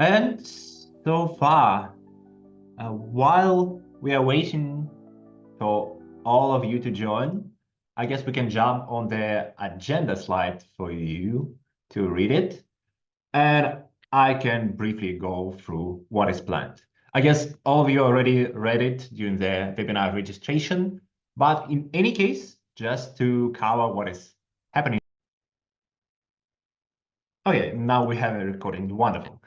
And so far, while we are waiting for all of you to join, I guess we can jump on the agenda slide for you to read it. And I can briefly go through what is planned. I guess all of you already read it during the webinar registration, but in any case, just to cover what is happening. Okay, now we have a recording. Wonderful.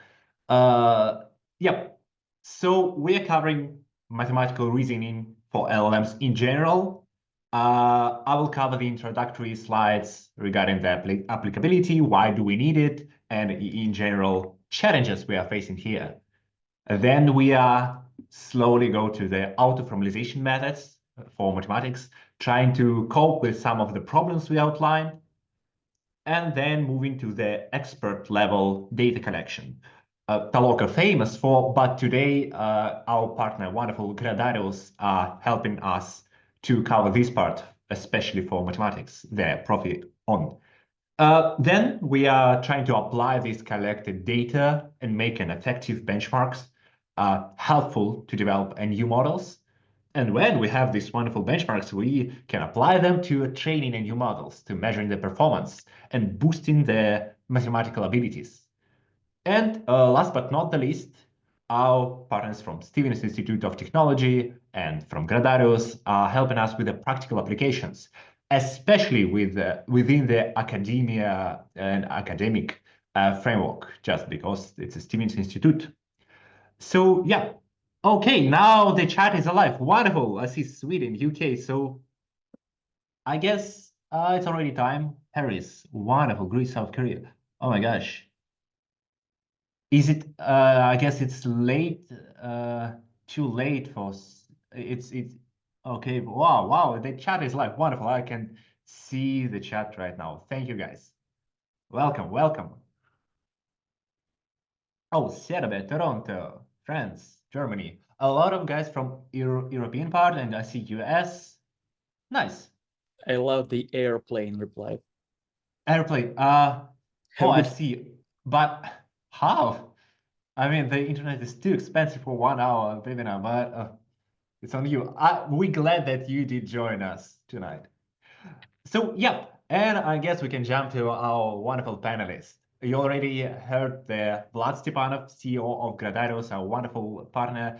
Yep. So we are covering mathematical reasoning for LLMs in general. I will cover the introductory slides regarding the applicability, why do we need it, and in general, challenges we are facing here. Then we are slowly go to the auto-formalization methods for mathematics, trying to cope with some of the problems we outlined, and then moving to the expert level data collection. Toloka famous for, but today our partner, wonderful Gradarius, are helping us to cover this part, especially for mathematics, their profit on. Then we are trying to apply this collected data and make an effective benchmarks, helpful to develop new models. And when we have these wonderful benchmarks, we can apply them to training new models, to measuring the performance and boosting the mathematical abilities. And last but not the least, our partners from Stevens Institute of Technology and from Gradarius are helping us with the practical applications, especially within the academia and academic framework, just because it's a Stevens Institute. So yeah, okay, now the chat is alive. Wonderful. I see Sweden, UK. So I guess it's already time. Paris, wonderful. Greece, South Korea. Oh my gosh. Is it? I guess it's late. Too late for. It's okay. Wow, wow. The chat is live. Wonderful. I can see the chat right now. Thank you guys. Welcome, welcome. Oh, Serbia, Toronto, France, Germany. A lot of guys from European part, and I see US. Nice. I love the airplane reply. Airplane. Oh, I see. But how? I mean, the internet is too expensive for 1 hour webinar, but it's on you. We're glad that you did join us tonight. So, yeah, and I guess we can jump to our wonderful panelists. You already heard the Vlad Stepanov, CEO of Gradarius, our wonderful partner.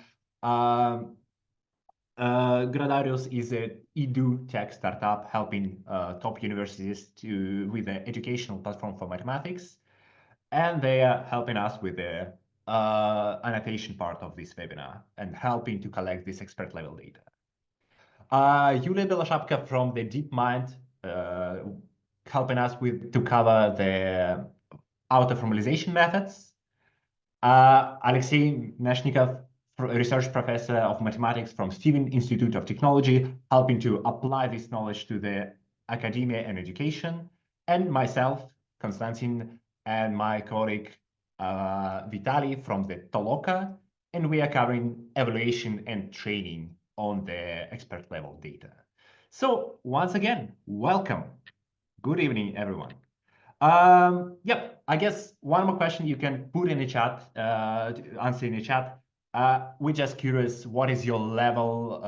Gradarius is an edu tech startup helping top universities with the educational platform for mathematics. And they are helping us with the annotation part of this webinar and helping to collect this expert level data. Yulia Beloshapka from the DeepMind helping us to cover the auto-formalization methods. Alexey Meshnikov, research professor of mathematics from Stevens Institute of Technology, helping to apply this knowledge to the academia and education. And myself, Konstantin, and my colleague Vitaly from the Toloka, and we are covering evaluation and training on the expert level data. So once again, welcome. Good evening, everyone. Yep, I guess one more question you can put in the chat, answer in the chat. We're just curious, what is your level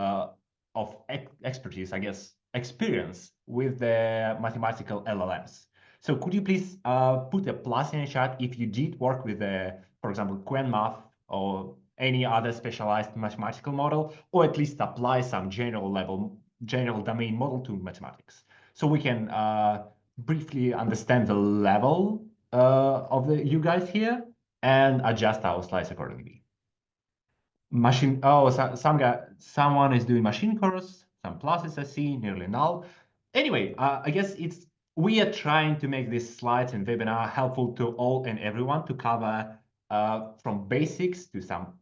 of expertise, I guess, experience with the mathematical LLMs? So could you please put a plus in the chat if you did work with, for example, QuantMath or any other specialized mathematical model, or at least apply some general domain model to mathematics. So we can briefly understand the level of you guys here and adjust our slides accordingly. Someone is doing machine course, some pluses I see, nearly null. Anyway, I guess we are trying to make these slides and webinar helpful to all and everyone to cover from basics to some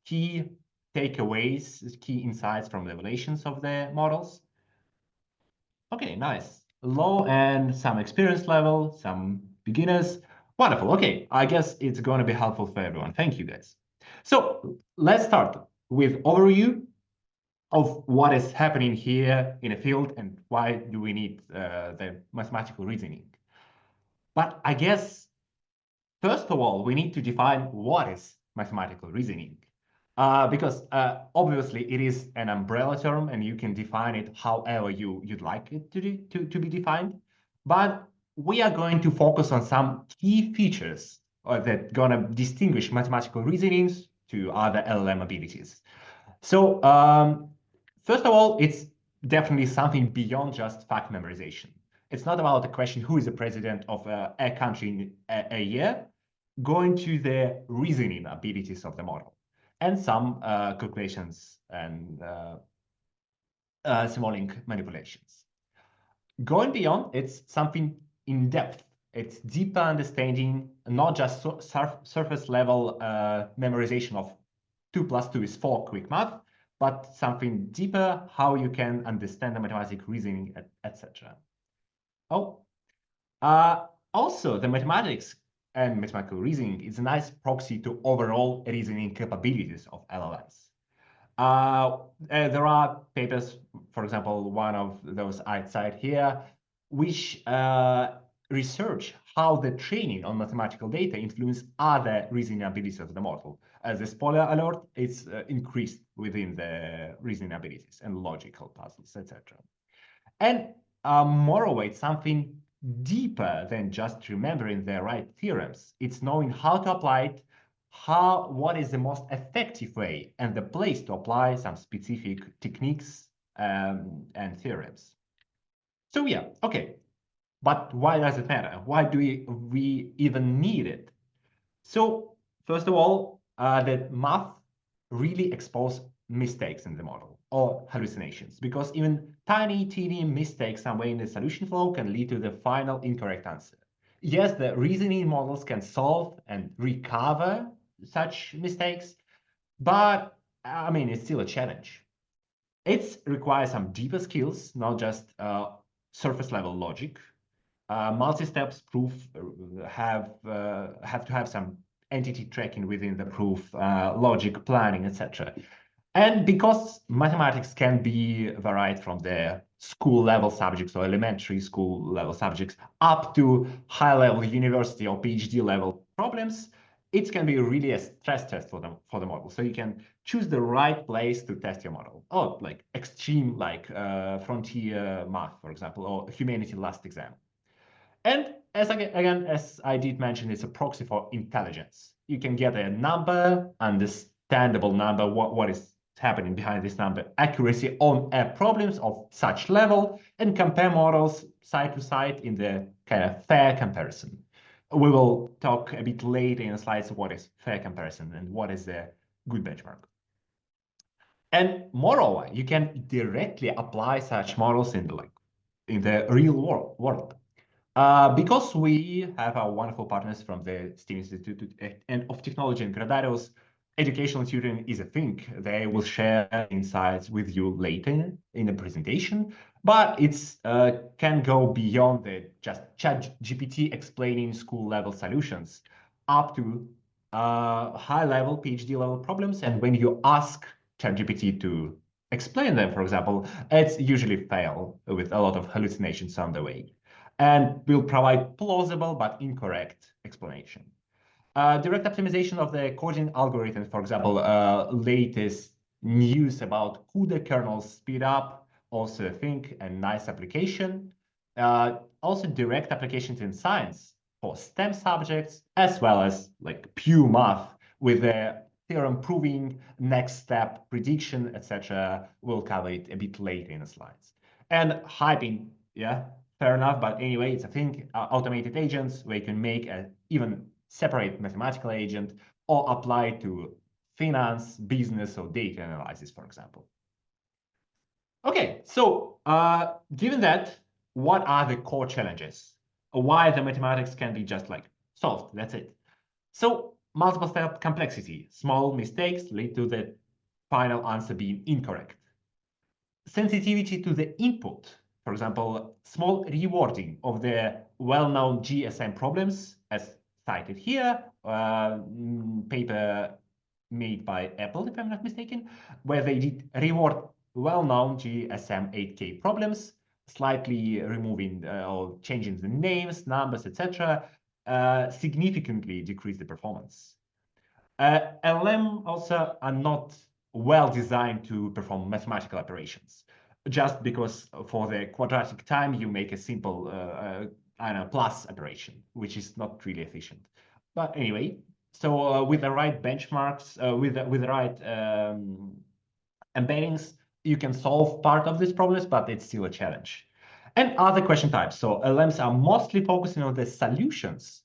key takeaways, key insights from the evaluations of the models. Okay, nice. Low and some experience level, some beginners. Wonderful. Okay, I guess it's going to be helpful for everyone. Thank you, guys. So let's start with overview of what is happening here in a field and why do we need the mathematical reasoning. But I guess first of all, we need to define what is mathematical reasoning. Because obviously it is an umbrella term and you can define it however you'd like it to be defined. But we are going to focus on some key features that gonna distinguish mathematical reasonings to other LLM abilities. So first of all, it's definitely something beyond just fact memorization. It's not about the question who is the president of a country in a year, going to the reasoning abilities of the model and some calculations and symbolic manipulations. Going beyond, it's something in depth. It's deeper understanding, not just surface level memorization of 2 plus 2 is 4 quick math, but something deeper, how you can understand the mathematical reasoning, etc. Also, the mathematics and mathematical reasoning is a nice proxy to overall reasoning capabilities of LLMs. There are papers, for example, one of those outside here, which research how the training on mathematical data influence other reasoning abilities of the model. As a spoiler alert, it's increased within the reasoning abilities and logical puzzles, etc. And moreover, it's something deeper than just remembering the right theorems. It's knowing how to apply it, what is the most effective way and the place to apply some specific techniques and theorems. So yeah, okay. But why does it matter? Why do we even need it? So first of all, that math really expose mistakes in the model or hallucinations, because even tiny, teeny mistakes somewhere in the solution flow can lead to the final incorrect answer. Yes, the reasoning models can solve and recover such mistakes, but I mean, it's still a challenge. It requires some deeper skills, not just surface level logic. Multi-steps proof have to have some entity tracking within the proof, logic, planning, etc. And because mathematics can be varied from the school level subjects or elementary school level subjects up to high level university or PhD level problems, it can be really a stress test for the model. So you can choose the right place to test your model. Or like extreme, like frontier math, for example, or humanity last exam. And as I did mention, it's a proxy for intelligence. You can get a number, understandable number, what is happening behind this number, accuracy on problems of such level, and compare models side to side in the kind of fair comparison. We will talk a bit later in the slides what is fair comparison and what is the good benchmark. And moreover, you can directly apply such models in the real world. Because we have our wonderful partners from the STEAM Institute and of Technology and Gradarius, educational tutoring is a thing. They will share insights with you later in the presentation, but it's can go beyond the just ChatGPT explaining school level solutions up to high level PhD level problems. And when you ask ChatGPT to explain them, for example, it's usually fail with a lot of hallucinations on the way, and will provide plausible but incorrect explanation. Direct optimization of the coding algorithms, for example, latest news about CUDA kernels speed up, also a thing, a nice application. Also direct applications in science for STEM subjects, as well as like pure math with the theorem proving, next step prediction, etc. We'll cover it a bit later in the slides. And hyping, yeah, fair enough, but anyway, it's a thing. Automated agents where you can make a even separate mathematical agent or apply it to finance, business, or data analysis, for example. Okay, so given that, what are the core challenges? Why the mathematics can be just like solved, that's it. So multiple step complexity, small mistakes lead to the final answer being incorrect. Sensitivity to the input, for example, small rewording of the well-known GSM problems, as cited here, paper made by Apple, if I'm not mistaken, where they did reward well-known GSM 8K problems, slightly removing or changing the names, numbers, etc., significantly decrease the performance. LLM also are not well designed to perform mathematical operations, just because for the quadratic time you make a simple I don't know, plus operation, which is not really efficient. But anyway, so with the right benchmarks, with the right embeddings, you can solve part of these problems, but it's still a challenge. And other question types. So LLMs are mostly focusing on the solutions.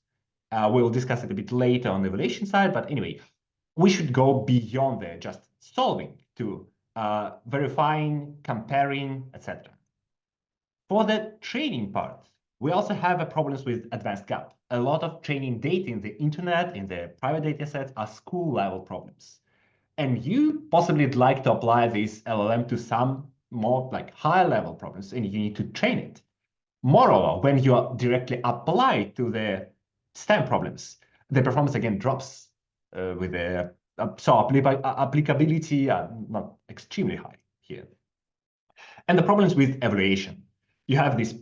We'll discuss it a bit later on the evaluation side, but anyway, we should go beyond there, just solving to verifying, comparing, etc. For the training part, we also have problems with advanced gap. A lot of training data in the internet, in the private data sets, are school-level problems. And you possibly would like to apply this LLM to some more like high-level problems, and you need to train it. Moreover, when you are directly apply to the STEM problems, the performance again drops with the applicability not extremely high here. And the problems with evaluation, you have this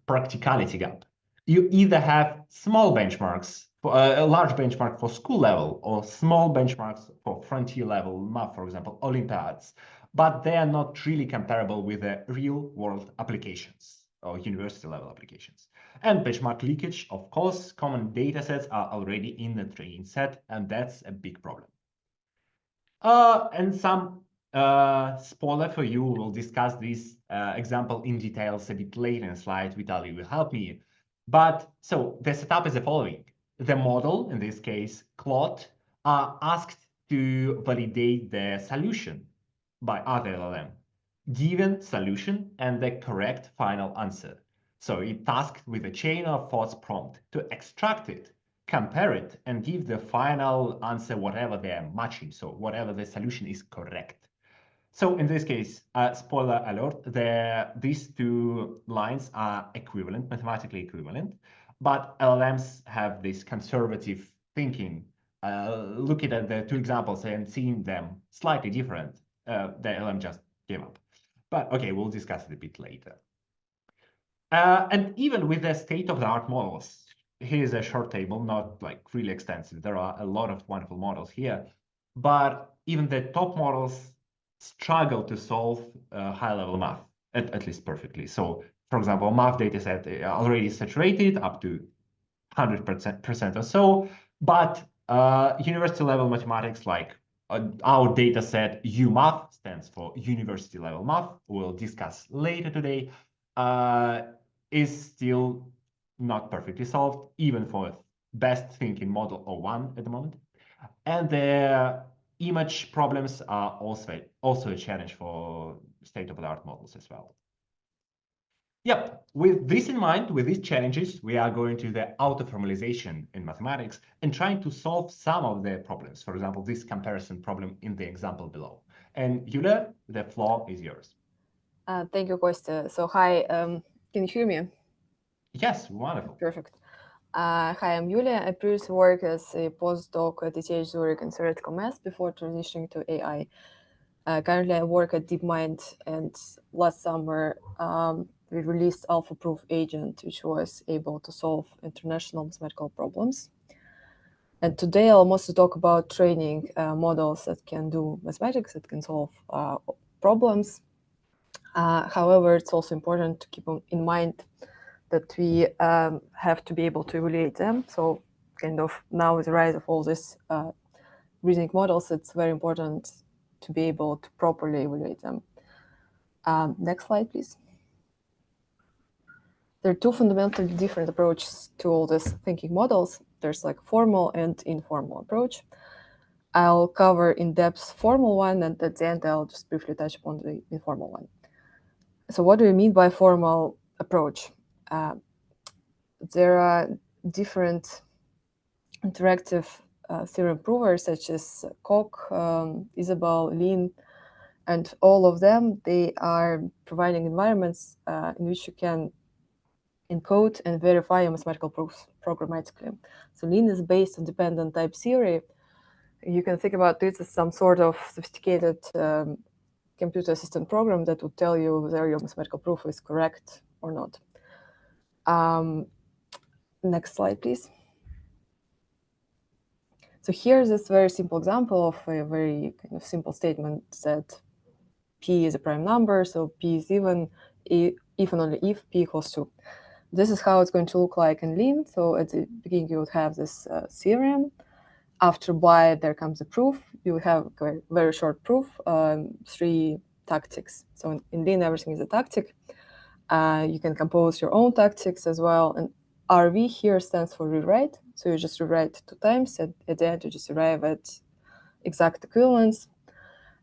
practicality gap. You either have small benchmarks, for, a large benchmark for school level, or small benchmarks for frontier level math, for example, Olympiads, but they are not really comparable with the real world applications or university level applications. And benchmark leakage, of course, common data sets are already in the training set, and that's a big problem. And some spoiler for you, we'll discuss this example in details a bit later in slides. Vitaly will help me. But so the setup is the following. The model, in this case, Claude, are asked to validate the solution by other LLM, given solution and the correct final answer. So it's tasked with a chain of thoughts prompt to extract it, compare it, and give the final answer whatever they are matching, so whatever the solution is correct. So in this case, spoiler alert, these two lines are equivalent, mathematically equivalent, but LLMs have this conservative thinking. Looking at the two examples and seeing them slightly different, the LLM just gave up. But okay, we'll discuss it a bit later. And even with the state-of-the-art models, here's a short table, not like really extensive. There are a lot of wonderful models here, but even the top models struggle to solve high-level math, at least perfectly. So, for example, math dataset already saturated up to 100% or so, but university-level mathematics, like our dataset UMath, stands for university-level math, we'll discuss later today, is still not perfectly solved, even for best thinking model O1 at the moment. And the image problems are also a challenge for state-of-the-art models as well. Yep, with this in mind, with these challenges, we are going to the auto-formalization in mathematics and trying to solve some of the problems. For example, this comparison problem in the example below. And Yulia, the floor is yours. Thank you, Kostya. So hi, can you hear me? Yes, wonderful. Perfect. Hi, I'm Yulia. I previously worked as a postdoc at ETH Zurich in theoretical math before transitioning to AI. Currently, I work at DeepMind, and last summer, we released AlphaProof agent, which was able to solve international mathematical problems. And today, I'll mostly talk about training models that can do mathematics, that can solve problems. However, it's also important to keep in mind that we have to be able to evaluate them. So kind of now with the rise of all these reasoning models, it's very important to be able to properly evaluate them. Next slide, please. There are two fundamentally different approaches to all these thinking models. There's like formal and informal approach. I'll cover in depth formal one, and at the end, I'll just briefly touch upon the informal one. So what do we mean by formal approach? There are different interactive theorem provers such as Koch, Isabelle, Lin, and all of them, they are providing environments in which you can encode and verify your mathematical proofs programmatically. So Lin is based on dependent type theory. You can think about this as some sort of sophisticated computer assistant program that would tell you whether your mathematical proof is correct or not. Next slide, please. So here's this very simple example of a very kind of simple statement that P is a prime number, so P is even if and only if P equals 2. This is how it's going to look like in Lean. So at the beginning, you would have this theorem. After by, there comes a proof. You would have a very short proof, 3 tactics. So in Lean, everything is a tactic. You can compose your own tactics as well. And RV here stands for rewrite. So you just rewrite 2 times. At the end, you just arrive at exact equivalence.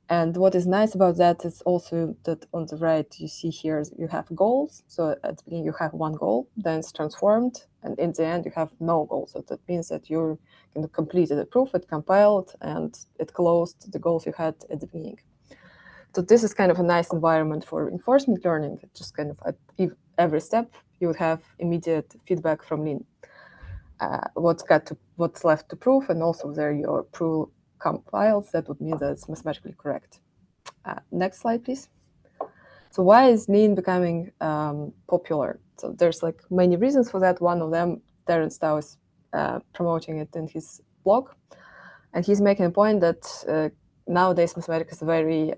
And what is nice about that is also that on the right, you see here, you have goals. So at the beginning, you have 1 goal, then it's transformed. And in the end, you have no goal. So that means that you kind of completed the proof, it compiled, and it closed the goals you had at the beginning. So this is kind of a nice environment for reinforcement learning. Just kind of at every step, you would have immediate feedback from Lean. What's left to prove, and also there your proof compiles, that would mean that it's mathematically correct. Next slide, please. So why is Lean becoming popular? So there's like many reasons for that. One of them, Darren Stow is promoting it in his blog. And he's making a point that nowadays mathematics is very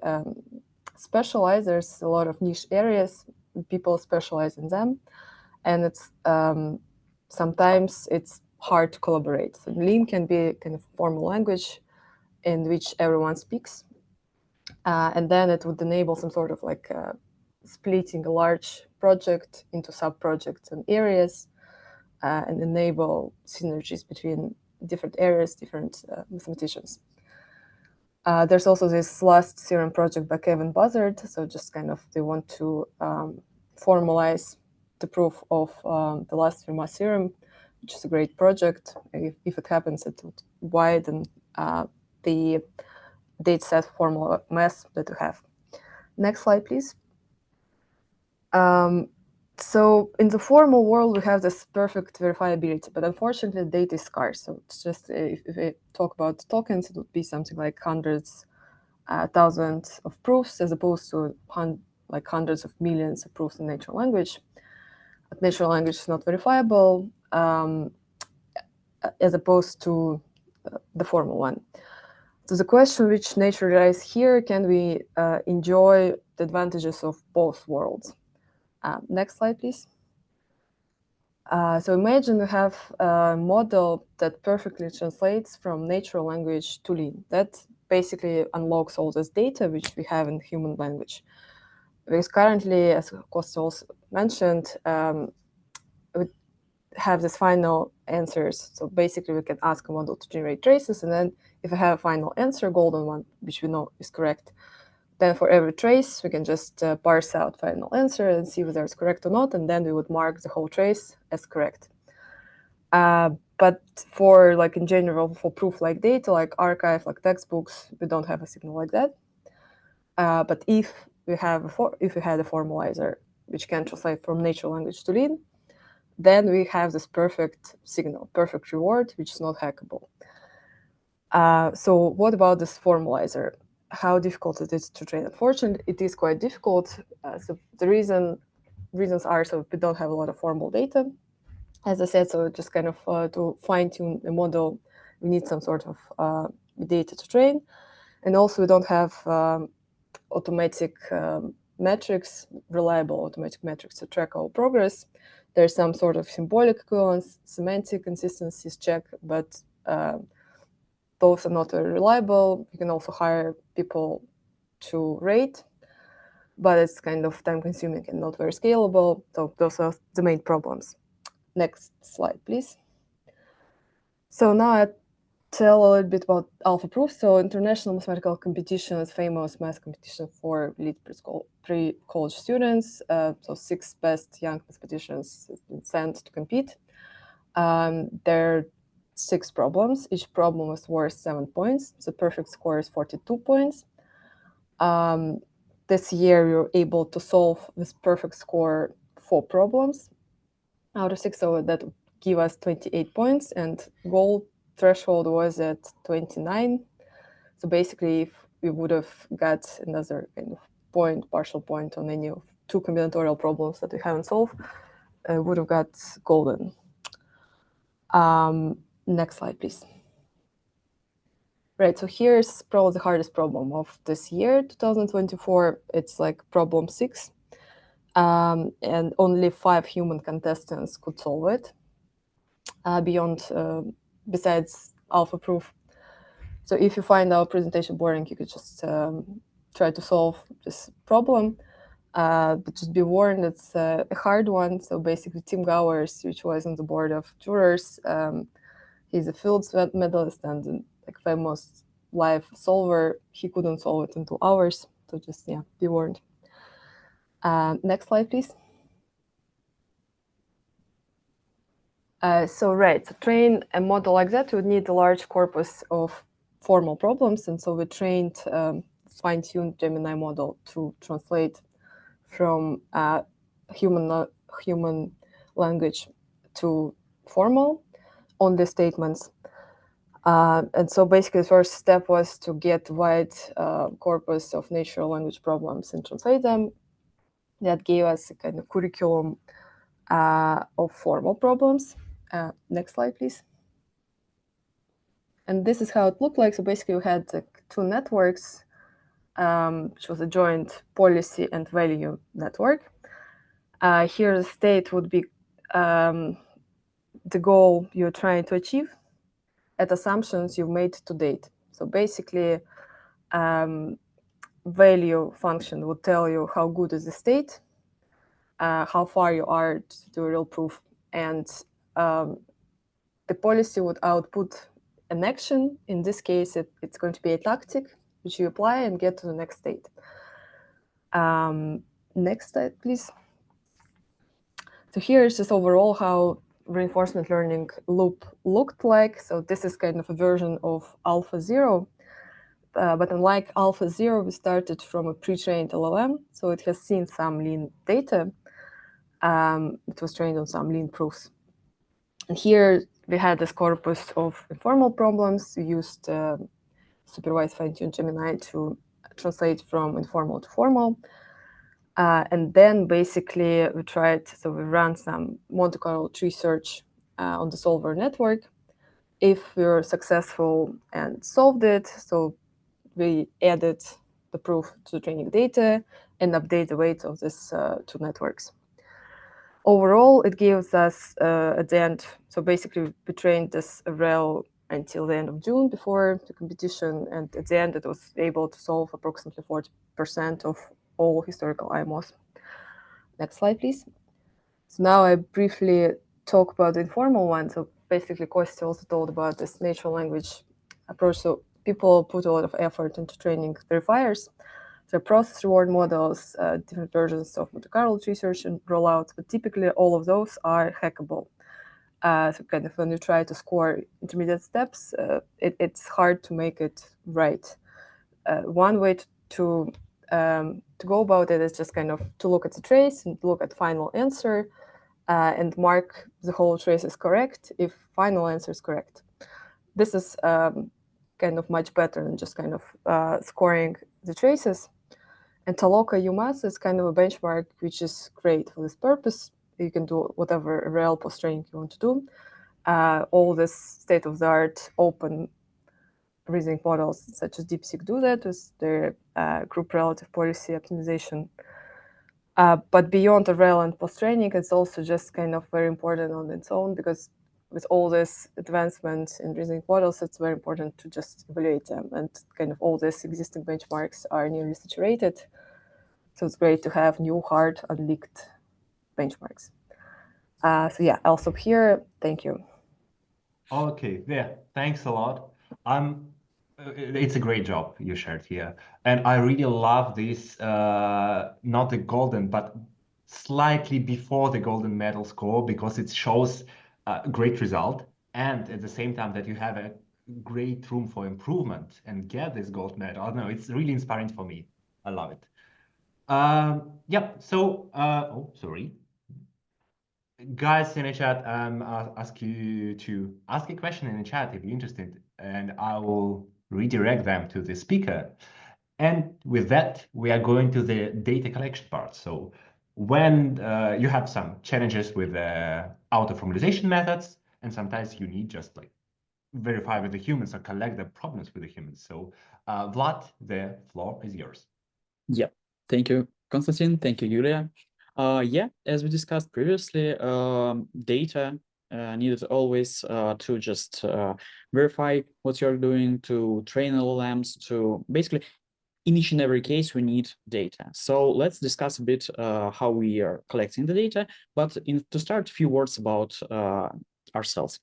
specialized. There's a lot of niche areas, people specialize in them. And it's sometimes it's hard to collaborate. So Lean can be a kind of formal language in which everyone speaks. And then it would enable some sort of like splitting a large project into sub-projects and areas and enable synergies between different areas, different mathematicians. There's also this last theorem project by Kevin Buzzard. So just kind of they want to formalize the proof of the last Fermat theorem, which is a great project. If it happens, it would widen the dataset formula mass that we have. Next slide, please. So in the formal world, we have this perfect verifiability, but unfortunately, data is scarce. So it's just if we talk about tokens, it would be something like hundreds, thousands of proofs, as opposed to hundreds of millions of proofs in natural language. But natural language is not verifiable, as opposed to the formal one. So the question which naturally arises here, can we enjoy the advantages of both worlds? Next slide, please. So imagine we have a model that perfectly translates from natural language to Lean. That basically unlocks all this data which we have in human language. Because currently, as Costa also mentioned, we have these final answers. So basically, we can ask a model to generate traces, and then if we have a final answer, golden one, which we know is correct, then for every trace, we can just parse out final answer and see whether it's correct or not, and then we would mark the whole trace as correct. But for like in general, for proof-like data, like archive, like textbooks, we don't have a signal like that. But if we had a formalizer which can translate from natural language to Lean, then we have this perfect signal, perfect reward, which is not hackable. So what about this formalizer? How difficult it is to train? Unfortunately, it is quite difficult. So the reasons are, so we don't have a lot of formal data. As I said, so just kind of to fine-tune a model, we need some sort of data to train. And also we don't have automatic metrics, reliable automatic metrics to track our progress. There's some sort of symbolic equivalence, semantic consistencies check, but those are not very reliable. You can also hire people to rate, but it's kind of time-consuming and not very scalable. So those are the main problems. Next slide, please. So now I tell a little bit about AlphaProof. So international mathematical competition is famous math competition for elite pre-college students. So 6 best young mathematicians have been sent to compete. There are 6 problems. Each problem is worth 7 points. The perfect score is 42 points. This year, we were able to solve this perfect score 4 problems out of 6. So that would give us 28 points, and goal threshold was at 29. So basically, if we would have got another kind of point, partial point on any of 2 combinatorial problems that we haven't solved, would have got golden. Next slide, please. Right, so here's probably the hardest problem of this year, 2024. It's like problem 6. And only 5 human contestants could solve it, besides AlphaProof. So if you find our presentation boring, you could just try to solve this problem. But just be warned, it's a hard one. So basically, Tim Gowers, which was on the board of jurors, he's a Fields medalist and like famous live solver. He couldn't solve it in 2 hours. So just, yeah, be warned. Next slide, please. So to train a model like that, you would need a large corpus of formal problems. And so we trained fine-tuned Gemini model to translate from human language to formal on the statements. And so basically the first step was to get wide corpus of natural language problems and translate them. That gave us a kind of curriculum of formal problems. Next slide, please. And this is how it looked like. So basically we had like 2 networks, which was a joint policy and value network. Here the state would be the goal you're trying to achieve at assumptions you've made to date. So basically, value function would tell you how good is the state, how far you are to real proof, and the policy would output an action. In this case, it's going to be a tactic, which you apply and get to the next state. Next slide, please. So here is just overall how reinforcement learning loop looked like. So this is kind of a version of AlphaZero. But unlike AlphaZero, we started from a pre-trained LLM. So it has seen some lean data. It was trained on some lean proofs. And here we had this corpus of informal problems. We used supervised fine-tuned Gemini to translate from informal to formal. And then basically we ran some Monte Carlo tree search on the solver network. If we were successful and solved it, so we added the proof to the training data and update the weights of these 2 networks. Overall, it gives us at the end, so basically we trained this REL until the end of June before the competition, and at the end it was able to solve approximately 40% of all historical IMOs. Next slide, please. So now I briefly talk about the informal one. So basically, Kostya also told about this natural language approach. So people put a lot of effort into training verifiers. So process reward models, different versions of Monte Carlo tree search and rollouts, but typically all of those are hackable. So kind of when you try to score intermediate steps, it's hard to make it right. One way to go about it is just kind of to look at the trace and look at final answer and mark the whole trace is correct if final answer is correct. This is kind of much better than just kind of scoring the traces. And Toloka UMass is kind of a benchmark which is great for this purpose. You can do whatever real post-training you want to do. All this state-of-the-art open reasoning models such as DeepSeek do that with their group relative policy optimization. But beyond the REL and post-training, it's also just kind of very important on its own, because with all this advancement in reasoning models, it's very important to just evaluate them. And kind of all these existing benchmarks are nearly saturated. So it's great to have new, hard, unleaked benchmarks. So yeah, I'll stop here. Thank you. Okay, yeah, thanks a lot. It's a great job you shared here. And I really love this, not the golden, but slightly before the golden medal score, because it shows a great result. And at the same time that you have a great room for improvement and get this gold medal. I don't know, it's really inspiring for me. I love it. Yep, so, oh, sorry. Guys in the chat, ask you to ask a question in the chat if you're interested, and I will redirect them to the speaker. And with that, we are going to the data collection part. So when you have some challenges with auto-formalization methods, and sometimes you need just like verify with the humans or collect the problems with the humans. So Vlad, the floor is yours. Yeah, thank you, Konstantin. Thank you, Yulia. Yeah, as we discussed previously, data needed always to just verify what you're doing, to train LLMs, to basically, in each and every case, we need data. So let's discuss a bit how we are collecting the data. But to start, a few words about ourselves.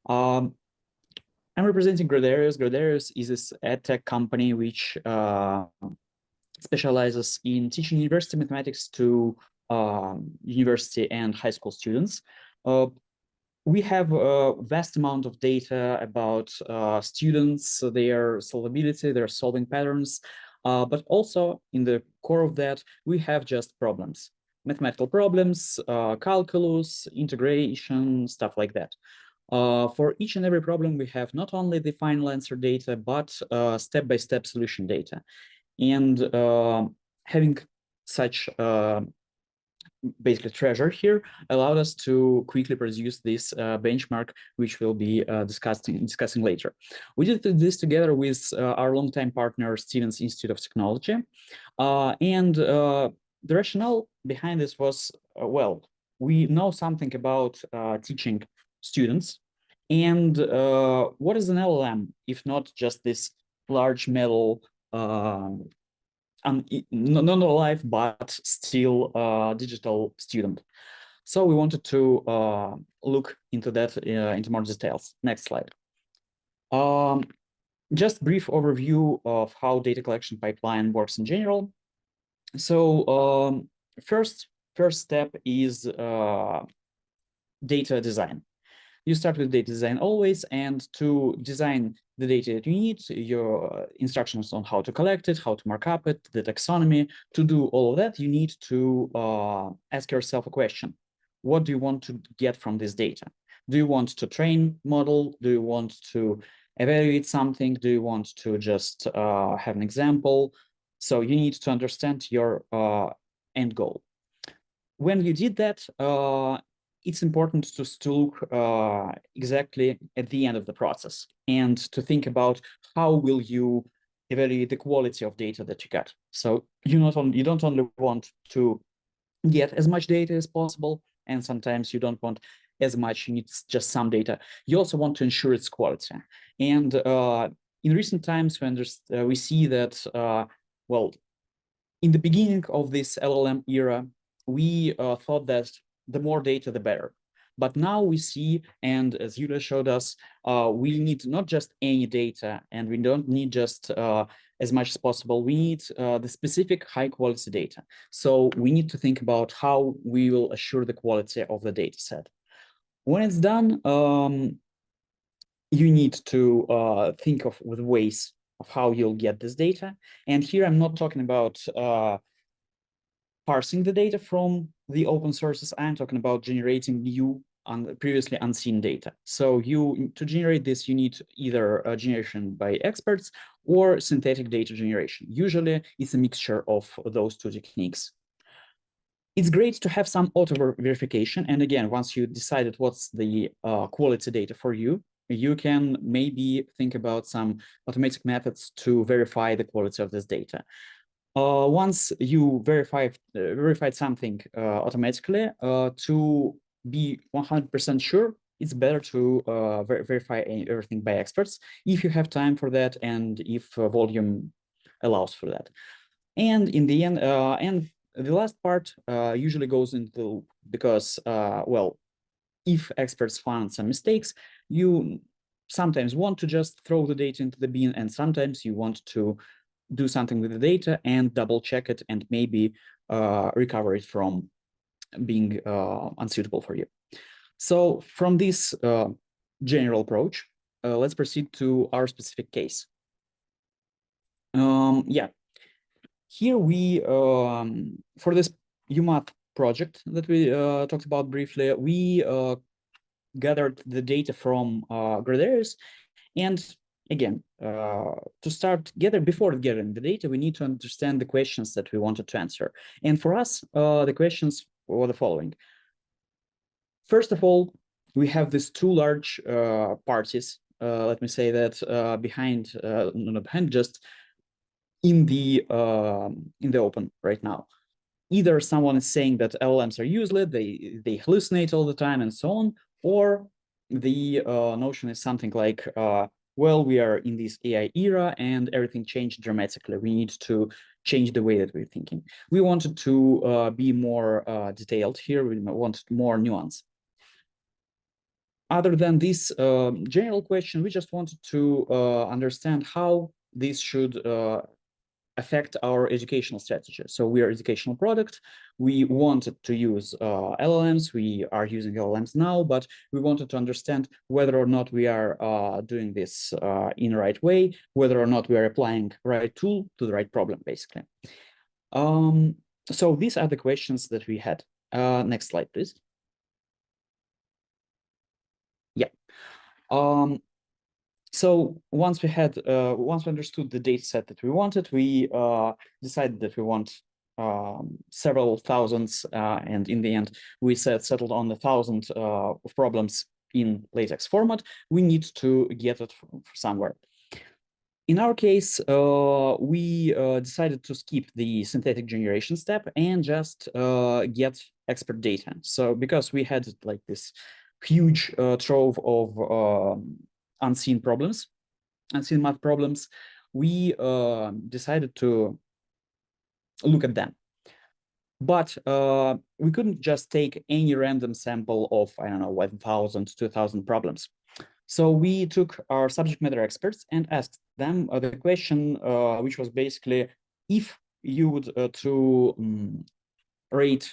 I'm representing Gradarius. Gradarius is this edtech company which specializes in teaching university mathematics to university and high school students. We have a vast amount of data about students, their solvability, their solving patterns, but also in the core of that, we have just problems, mathematical problems, calculus, integration, stuff like that. For each and every problem, we have not only the final answer data, but step-by-step solution data. And having such basically treasure here allowed us to quickly produce this benchmark, which we'll be discussing later. We did this together with our longtime partner, Stevens Institute of Technology. And the rationale behind this was, well, we know something about teaching students. And what is an LLM, if not just this large metal not alive, but still digital student. So we wanted to look into that into more details. Next slide. Just brief overview of how data collection pipeline works in general. So first step is data design. You start with data design always, and to design the data that you need, your instructions on how to collect it, how to mark up it, the taxonomy. To do all of that, you need to ask yourself a question. What do you want to get from this data? Do you want to train model? Do you want to evaluate something? Do you want to just have an example? So you need to understand your end goal. When you did that, it's important to look exactly at the end of the process and to think about how will you evaluate the quality of data that you got. So you don't only want to get as much data as possible, and sometimes you don't want as much, you need just some data. You also want to ensure its quality. And in recent times, we see that, well, in the beginning of this LLM era, we thought that the more data, the better. But now we see, and as Yulia showed us, we need not just any data, and we don't need just as much as possible. We need the specific high quality data. So we need to think about how we will assure the quality of the data set. When it's done, you need to think of with ways of how you'll get this data. And here I'm not talking about parsing the data from the open sources. I'm talking about generating new previously unseen data. So to generate this, you need either a generation by experts or synthetic data generation. Usually it's a mixture of those two techniques. It's great to have some auto verification. And again, once you decided what's the quality data for you, you can maybe think about some automatic methods to verify the quality of this data. Once you verified something automatically, to be 100% sure, it's better to verify everything by experts if you have time for that and if volume allows for that. And in the end, and the last part usually goes into, because, well, if experts find some mistakes, you sometimes want to just throw the data into the bin, and sometimes you want to do something with the data and double check it and maybe recover it from being unsuitable for you. So from this general approach, let's proceed to our specific case. Yeah, here we, for this UMath project that we talked about briefly, we gathered the data from Gradarius. And again, to start before gathering the data, we need to understand the questions that we wanted to answer. And for us, the questions were the following. First of all, we have these two large parties let me say that, behind, not behind, just in the open right now. Either someone is saying that LLMs are useless, they hallucinate all the time and so on, or the notion is something like, well, we are in this AI era and everything changed dramatically. We need to change the way that we're thinking. We wanted to be more detailed here. We want more nuance. Other than this general question, we just wanted to understand how this should affect our educational strategy. So we are an educational product. We wanted to use LLMs. We are using LLMs now, but we wanted to understand whether or not we are doing this in the right way, whether or not we are applying the right tool to the right problem, basically. So these are the questions that we had. Next slide, please. Yeah. So once we understood the data set that we wanted, we decided that we want several thousands, and in the end, we settled on 1,000 of problems in LaTeX format. We need to get it from somewhere. In our case, we decided to skip the synthetic generation step and just get expert data. So because we had like this huge trove of unseen math problems, we decided to look at them. But we couldn't just take any random sample of, I don't know, 1,000, 2,000 problems. So we took our subject matter experts and asked them the question, which was basically, if you would grade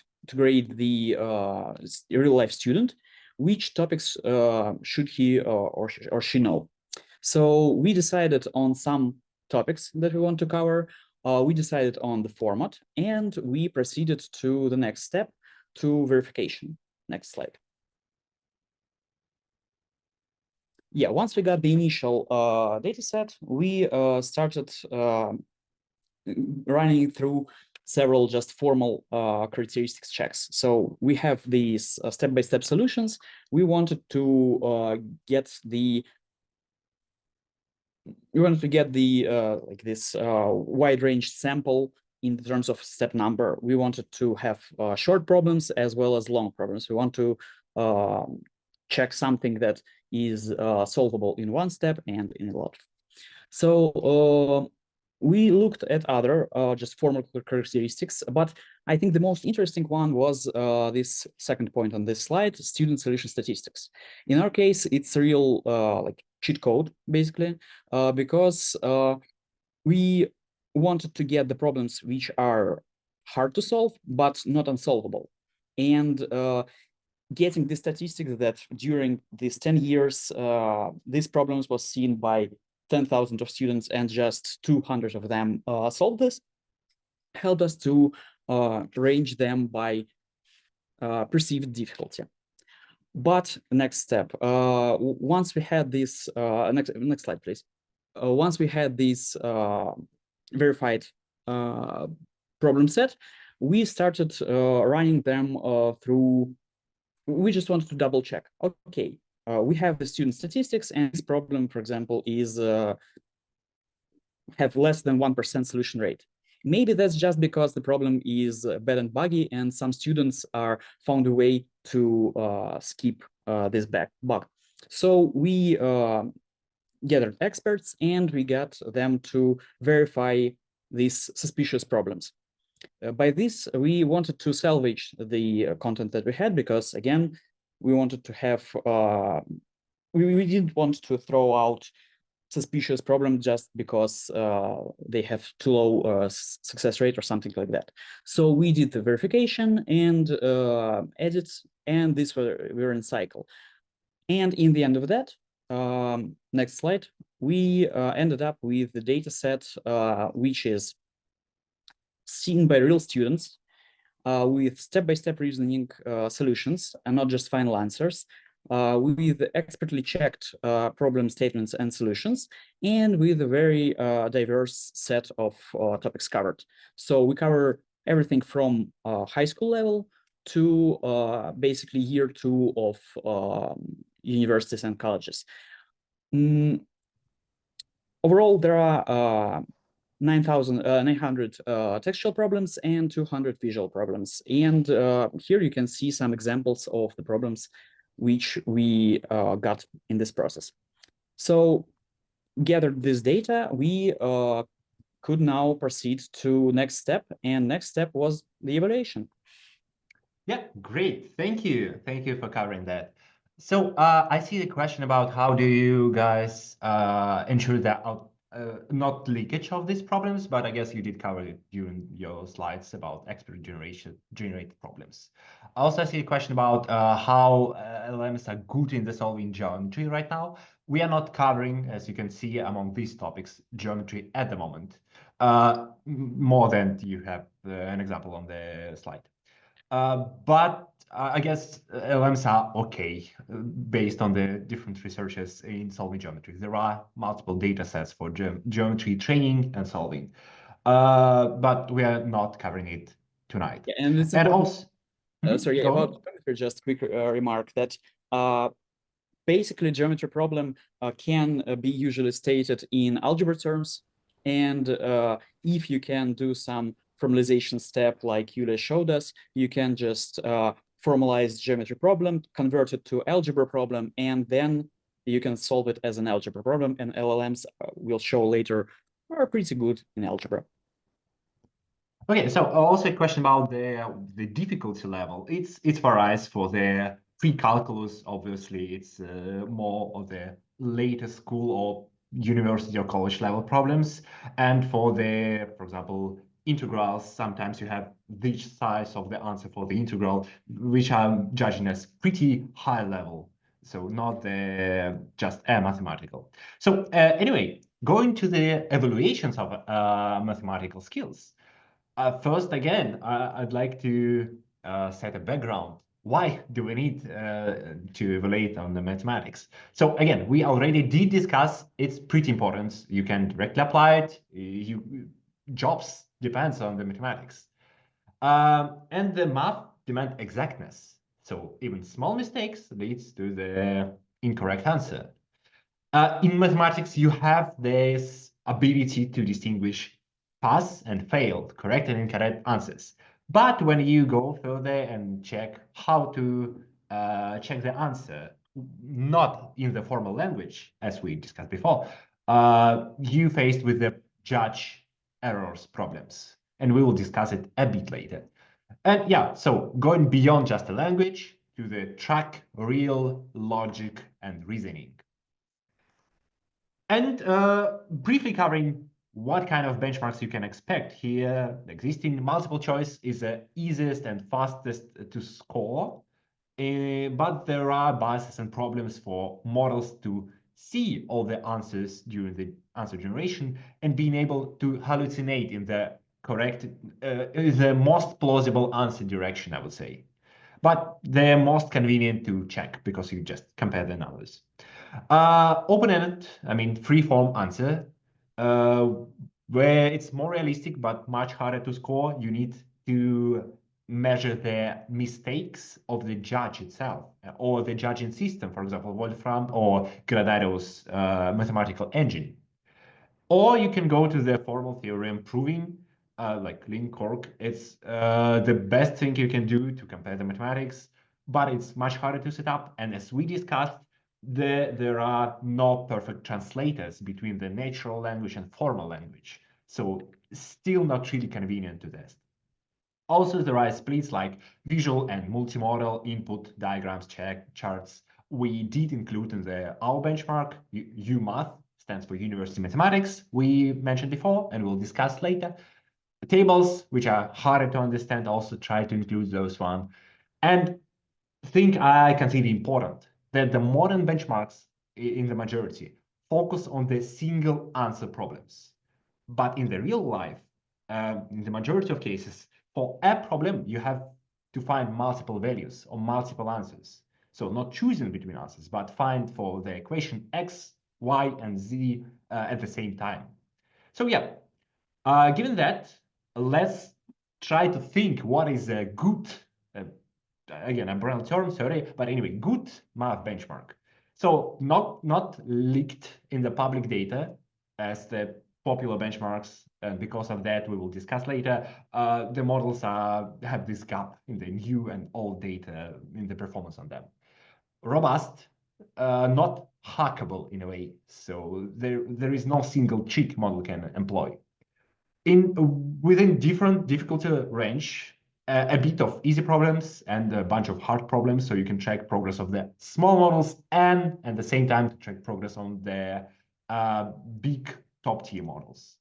the real life student, which topics should he or she know? So we decided on some topics that we want to cover. We decided on the format, and we proceeded to the next step, to verification. Next slide. Yeah, once we got the initial data set, we started running through several just formal characteristics checks. So we have these step-by-step solutions. We wanted to get the like this wide range sample in terms of step number. We wanted to have short problems as well as long problems. We want to check something that is solvable in one step and in a lot. So we looked at other just formal characteristics, but I think the most interesting one was this second point on this slide, student solution statistics. In our case, it's a real like cheat code, basically, because we wanted to get the problems which are hard to solve, but not unsolvable. And getting the statistics that during these 10 years, these problems was seen by 10,000 of students and just 200 of them solved this, helped us to range them by perceived difficulty. But next step, once we had this, next slide, please. Once we had this verified problem set, we started running them through. We just wanted to double check. Okay, we have the student statistics, and this problem, for example, is have less than 1% solution rate. Maybe that's just because the problem is bad and buggy, and some students are found a way to skip this bug. So we gathered experts and we got them to verify these suspicious problems. By this, we wanted to salvage the content that we had because, again, we wanted to have, we didn't want to throw out suspicious problem just because they have too low success rate or something like that. So we did the verification and edits, and we were in cycle. And in the end of that, next slide, we ended up with the data set, which is seen by real students with step-by-step reasoning solutions and not just final answers, with expertly checked problem statements and solutions, and with a very diverse set of topics covered. So we cover everything from high school level to basically year 2 of universities and colleges. Overall, there are 900 textual problems and 200 visual problems. And here you can see some examples of the problems which we got in this process. So gathered this data, we could now proceed to next step. And next step was the evaluation. Yeah, great. Thank you. Thank you for covering that. So I see the question about how do you guys ensure that not leakage of these problems, but I guess you did cover it during your slides about generated problems. I also see a question about how LLMs are good in the solving geometry right now. We are not covering, as you can see, among these topics, geometry at the moment, more than you have an example on the slide. But I guess LLMs are okay based on the different researches in solving geometry. There are multiple data sets for geometry training and solving, but we are not covering it tonight. Yeah, and it's And important. also, Sorry, go about on. geometry, just a quick remark that basically geometry problem can be usually stated in algebra terms. And if you can do some formalization step like Yulia showed us, you can just formalize geometry problem, convert it to algebra problem, and then you can solve it as an algebra problem. And LLMs will show later are pretty good in algebra. Okay, so also a question about the difficulty level. It's varies for the pre-calculus. Obviously, it's more of the later school or university or college level problems. And for the, for example, integrals, sometimes you have this size of the answer for the integral, which I'm judging as pretty high level. So not the just mathematical. So anyway, going to the evaluations of mathematical skills. First, again, I'd like to set a background. Why do we need to evaluate on the mathematics? So again, we already did discuss it's pretty important. You can directly apply it. Jobs depends on the mathematics. And the math demand exactness. So even small mistakes leads to the incorrect answer. In mathematics, you have this ability to distinguish pass and failed, correct and incorrect answers. But when you go further and check how to check the answer, not in the formal language, as we discussed before, you faced with the judge errors problems. And we will discuss it a bit later. And yeah, so going beyond just the language to the track, real logic and reasoning. And briefly covering what kind of benchmarks you can expect here. The existing multiple choice is the easiest and fastest to score, but there are biases and problems for models to see all the answers during the answer generation and being able to hallucinate in the correct, the most plausible answer direction, I would say. But they're most convenient to check because you just compare the numbers. Open-ended, I mean, free-form answer, where it's more realistic but much harder to score. You need to measure the mistakes of the judge itself or the judging system, for example, Wolfram or Gradarius mathematical engine. Or you can go to the formal theorem proving, like Lin-Cork. It's the best thing you can do to compare the mathematics, but it's much harder to set up. And as we discussed, there are no perfect translators between the natural language and formal language. So still not really convenient to test. Also, there are splits like visual and multimodal input diagrams, charts. We did include in our benchmark, UMath stands for University Mathematics, we mentioned before, and we'll discuss later. The tables, which are harder to understand, also try to include those one. And I think I consider important that the modern benchmarks in the majority focus on the single answer problems. But in the real life, in the majority of cases, for a problem, you have to find multiple values or multiple answers. So not choosing between answers, but find for the equation x, y, and z at the same time. So yeah, given that, let's try to think what is a good, again, umbrella term, sorry, but anyway, good math benchmark. So not leaked in the public data as the popular benchmarks, and because of that, we will discuss later, the models have this gap in the new and old data in the performance on them. Robust, not hackable in a way, so there is no single trick model can employ. Within different difficulty range, a bit of easy problems and a bunch of hard problems, so you can track progress of the small models and at the same time to track progress on the big top-tier models.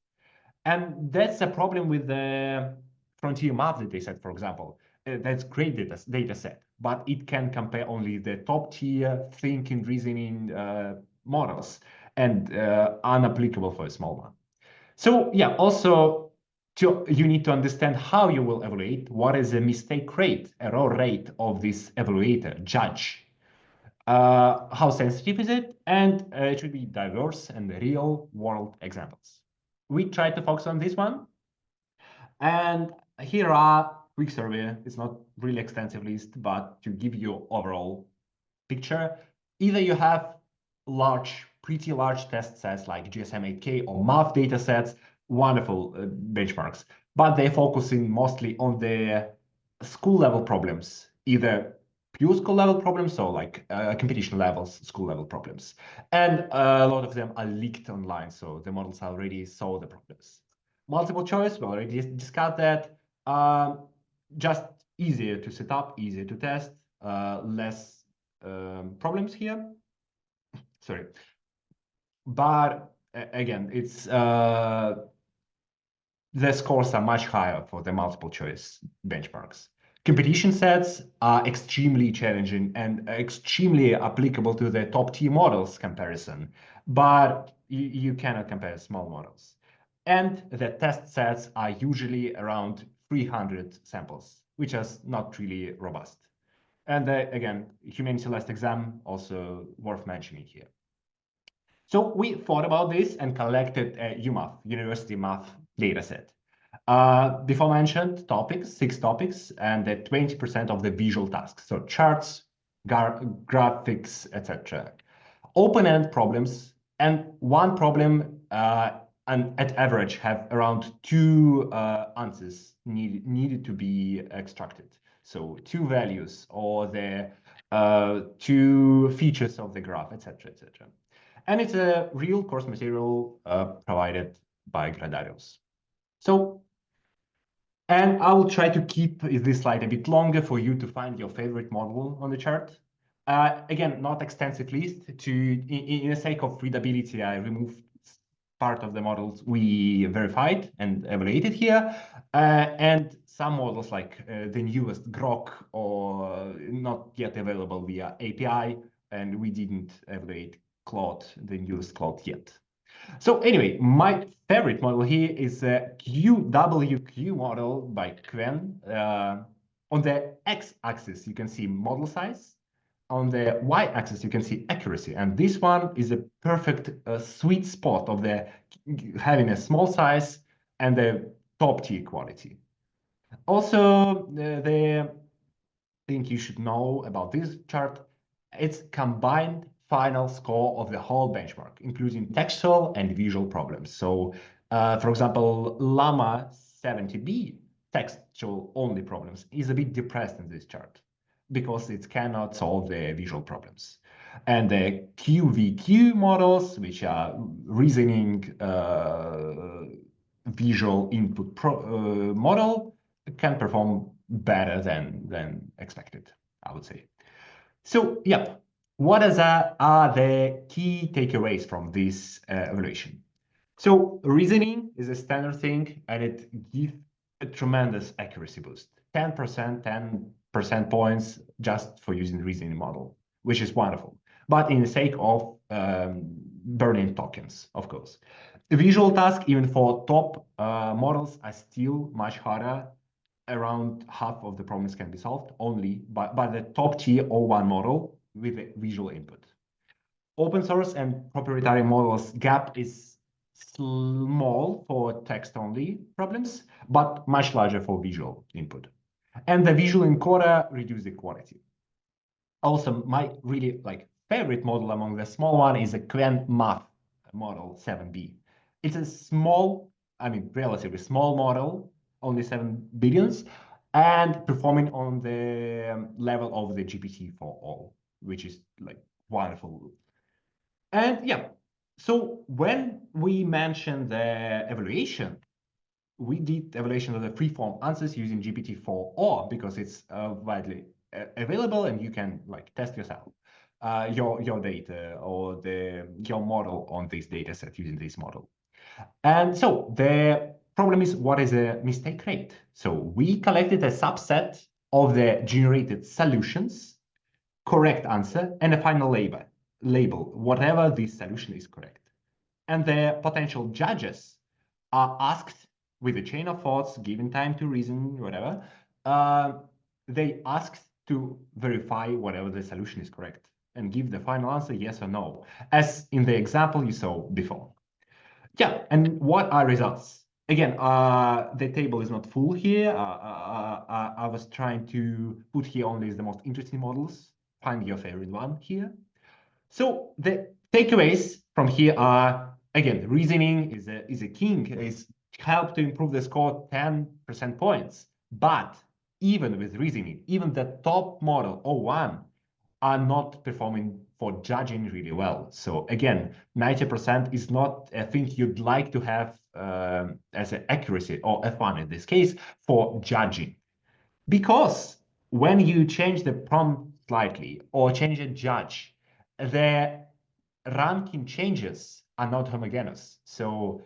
And that's a problem with the frontier math dataset, for example. That's great data set, but it can compare only the top-tier thinking, reasoning models and unapplicable for a small one. So yeah, also you need to understand how you will evaluate, what is the mistake rate, error rate of this evaluator, judge. How sensitive is it? And it should be diverse and real world examples. We try to focus on this one. And here are quick survey. It's not really extensive list, but to give you overall picture, either you have pretty large test sets like GSM-8K or math data sets, wonderful benchmarks, but they're focusing mostly on the school level problems, either pure school level problems or like competition levels, school level problems. And a lot of them are leaked online, so the models already saw the problems. Multiple choice, we already discussed that. Just easier to set up, easier to test, less problems here. Sorry. But again, it's the scores are much higher for the multiple choice benchmarks. Competition sets are extremely challenging and extremely applicable to the top tier models comparison, but you cannot compare small models. And the test sets are usually around 300 samples, which is not really robust. And again, humanity last exam also worth mentioning here. So we thought about this and collected a UMath, University Math dataset. Before mentioned topics, 6 topics, and 20% of the visual tasks, so charts, graphics, etc. Open-end problems, and one problem and at average have around 2 answers needed to be extracted. So 2 values or the 2 features of the graph, etc., etc. And it's a real course material provided by Gradarius. So, and I will try to keep this slide a bit longer for you to find your favorite model on the chart. Again, not extensive list. In the sake of readability, I removed part of the models we verified and evaluated here, and some models like the newest Grok or not yet available via API, and we didn't evaluate Claude, the newest Claude yet. So anyway, my favorite model here is a QWQ model by Quen. On the x-axis, you can see model size. On the y-axis, you can see accuracy. And this one is a perfect sweet spot of the having a small size and the top tier quality. Also, the thing you should know about this chart, it's combined final score of the whole benchmark, including textual and visual problems. So, for example, Llama 70B textual only problems is a bit depressed in this chart because it cannot solve the visual problems. And the QVQ models, which are reasoning visual input model, can perform better than expected, I would say. So, yeah, what are the key takeaways from this evaluation? So, reasoning is a standard thing, and it gives a tremendous accuracy boost. 10%, 10% points just for using the reasoning model, which is wonderful. But in the sake of burning tokens, of course. The visual task, even for top models, are still much harder. Around half of the problems can be solved only by the top tier O1 model with a visual input. Open source and proprietary models gap is small for text only problems, but much larger for visual input. And the visual encoder reduce the quality. Also, my really favorite model among the small one is a Qwen Math model 7B. It's a small, I mean, relatively small model, only 7 billions, and performing on the level of the GPT-4o, which is like wonderful. And yeah, so when we mentioned the evaluation, we did evaluation of the free-form answers using GPT-4o because it's widely available and you can like test yourself your data or your model on this data set using this model. And so the problem is, what is a mistake rate? So we collected a subset of the generated solutions, correct answer, and a final label, whatever this solution is correct. And the potential judges are asked with a chain of thoughts, given time to reason, whatever, they asked to verify whatever the solution is correct and give the final answer, yes or no, as in the example you saw before. Yeah, and what are results? Again, the table is not full here. I was trying to put here only the most interesting models. Find your favorite one here. So the takeaways from here are, again, reasoning is a king, is help to improve the score 10% points. But even with reasoning, even the top model, O1, are not performing for judging really well. So again, 90% is not a thing you'd like to have as an accuracy, or F1 in this case, for judging. Because when you change the prompt slightly or change a judge, the ranking changes are not homogeneous. So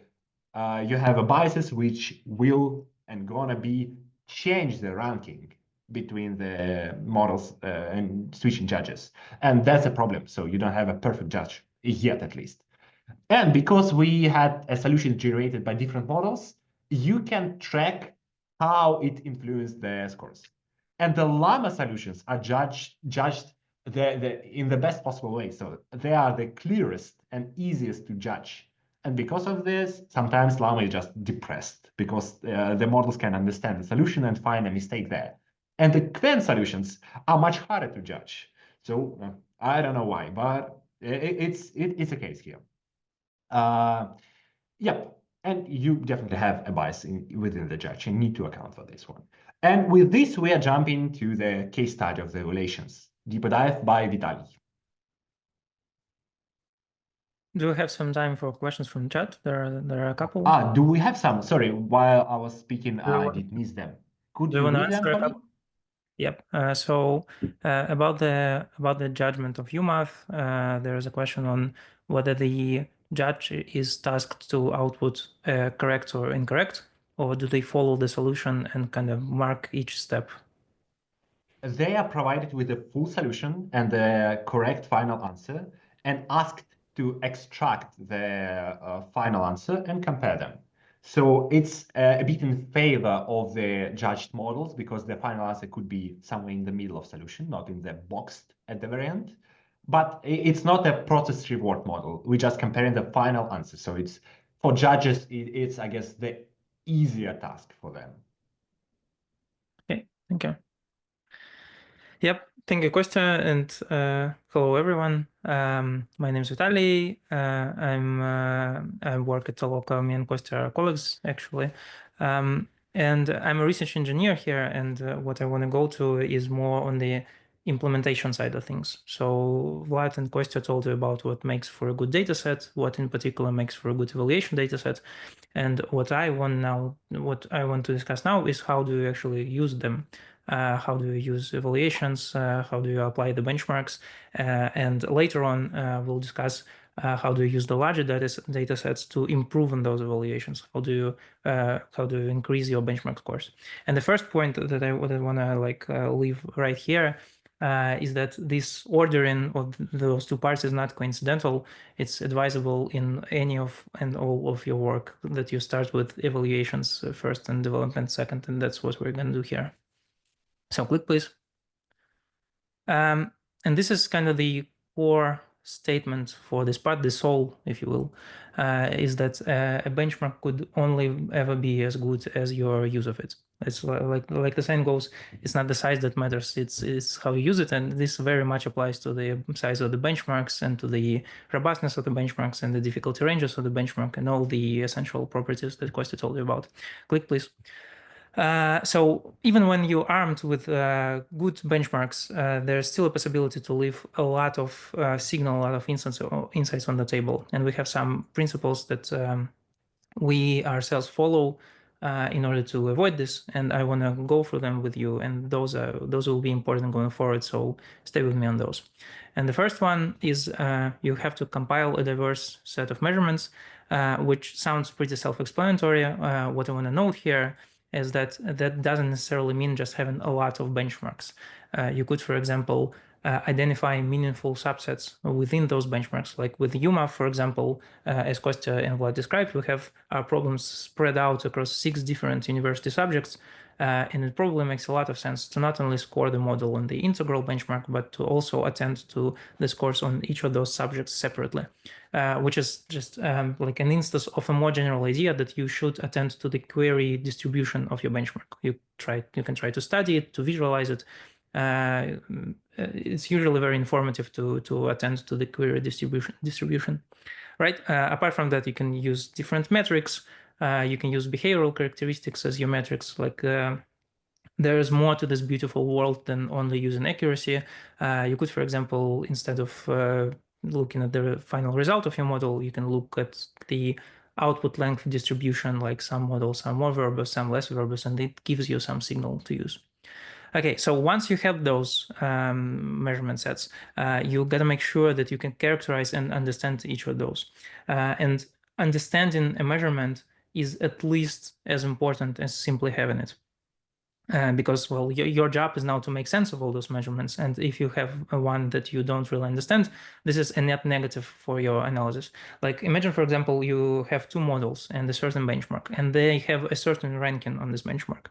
you have a biases which will and gonna be change the ranking between the models and switching judges. And that's a problem. So you don't have a perfect judge yet, at least. And because we had a solution generated by different models, you can track how it influenced the scores. And the llama solutions are judged in the best possible way. So they are the clearest and easiest to judge. And because of this, sometimes llama is just depressed because the models can understand the solution and find a mistake there. And the Qwen solutions are much harder to judge. So I don't know why, but it's a case here. Yep, and you definitely have a bias within the judge and need to account for this one. And with this, we are jumping to the case study of the evaluations. Deeper dive by Vitaly. Do we have some time for questions from chat? There are a couple. Do we have some? Sorry, while I was speaking, I did miss them. Could you read them for me? Yep. So about the judgment of UMath, there is a question on whether the judge is tasked to output correct or incorrect, or do they follow the solution and kind of mark each step? They are provided with a full solution and the correct final answer and asked to extract the final answer and compare them. So it's a bit in favor of the judged models because the final answer could be somewhere in the middle of solution, not in the boxed at the very end. But it's not a process reward model. We're just comparing the final answer. So it's for judges, it's, I guess, the easier task for them. Okay, thank you. Yep, thank you, Kostya, and hello everyone. My name is Vitaly. I work at Toloka. Me and Kostya are colleagues, actually. And I'm a research engineer here, and what I want to go to is more on the implementation side of things. So Vlad and Kostya told you about what makes for a good data set, what in particular makes for a good evaluation data set. And what I want to discuss now is how do you actually use them? How do you use evaluations? How do you apply the benchmarks? And later on, we'll discuss how do you use the larger data sets to improve on those evaluations? How do you increase your benchmark scores? And the first point that I want to leave right here is that this ordering of those two parts is not coincidental. It's advisable in any of and all of your work that you start with evaluations first and development second, and that's what we're going to do here. So click, please. And this is kind of the core statement for this part, the soul, if you will, is that a benchmark could only ever be as good as your use of it. It's like the saying goes, it's not the size that matters, it's how you use it. And this very much applies to the size of the benchmarks and to the robustness of the benchmarks and the difficulty ranges of the benchmark and all the essential properties that Kostya told you about. Click, please. So even when you're armed with good benchmarks, there's still a possibility to leave a lot of signal, a lot of insights on the table. And we have some principles that we ourselves follow in order to avoid this. And I want to go through them with you. And those will be important going forward. So stay with me on those. And the first one is you have to compile a diverse set of measurements, which sounds pretty self-explanatory. What I want to note here is that doesn't necessarily mean just having a lot of benchmarks. You could, for example, identify meaningful subsets within those benchmarks. Like with UMAF, for example, as Kostya and Vlad described, we have our problems spread out across 6 different university subjects. And it probably makes a lot of sense to not only score the model on the integral benchmark, but to also attend to the scores on each of those subjects separately, which is just like an instance of a more general idea that you should attend to the query distribution of your benchmark. You can try to study it, to visualize it. It's usually very informative to attend to the query distribution, right? Apart from that, you can use different metrics. You can use behavioral characteristics as your metrics. Like there is more to this beautiful world than only using accuracy. You could, for example, instead of looking at the final result of your model, you can look at the output length distribution. Like some models are more verbose, some less verbose, and it gives you some signal to use. Okay, so once you have those measurement sets, you got to make sure that you can characterize and understand each of those. And understanding a measurement is at least as important as simply having it. Because, well, your job is now to make sense of all those measurements. And if you have one that you don't really understand, this is a net negative for your analysis. Like imagine, for example, you have 2 models and a certain benchmark, and they have a certain ranking on this benchmark.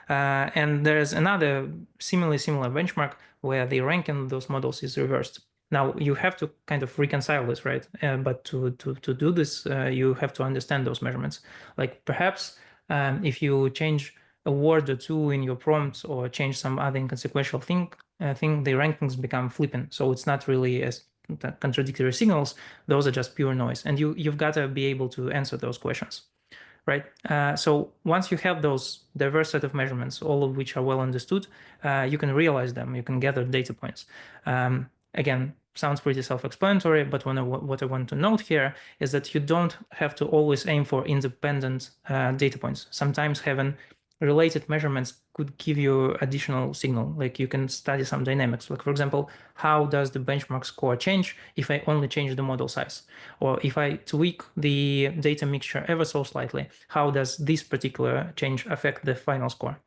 And there's another similar benchmark where the ranking of those models is reversed. Now you have to kind of reconcile this, right? But to do this, you have to understand those measurements. Like perhaps if you change a word or 2 in your prompt or change some other inconsequential thing, the rankings become flipping. So it's not really as contradictory signals. Those are just pure noise. And you've got to be able to answer those questions, right? So once you have those diverse set of measurements, all of which are well understood, you can realize them. You can gather data points. Again, sounds pretty self-explanatory, but what I want to note here is that you don't have to always aim for independent data points. Sometimes having related measurements could give you additional signal. Like you can study some dynamics. Like for example, how does the benchmark score change if I only change the model size? Or if I tweak the data mixture ever so slightly, how does this particular change affect the final score?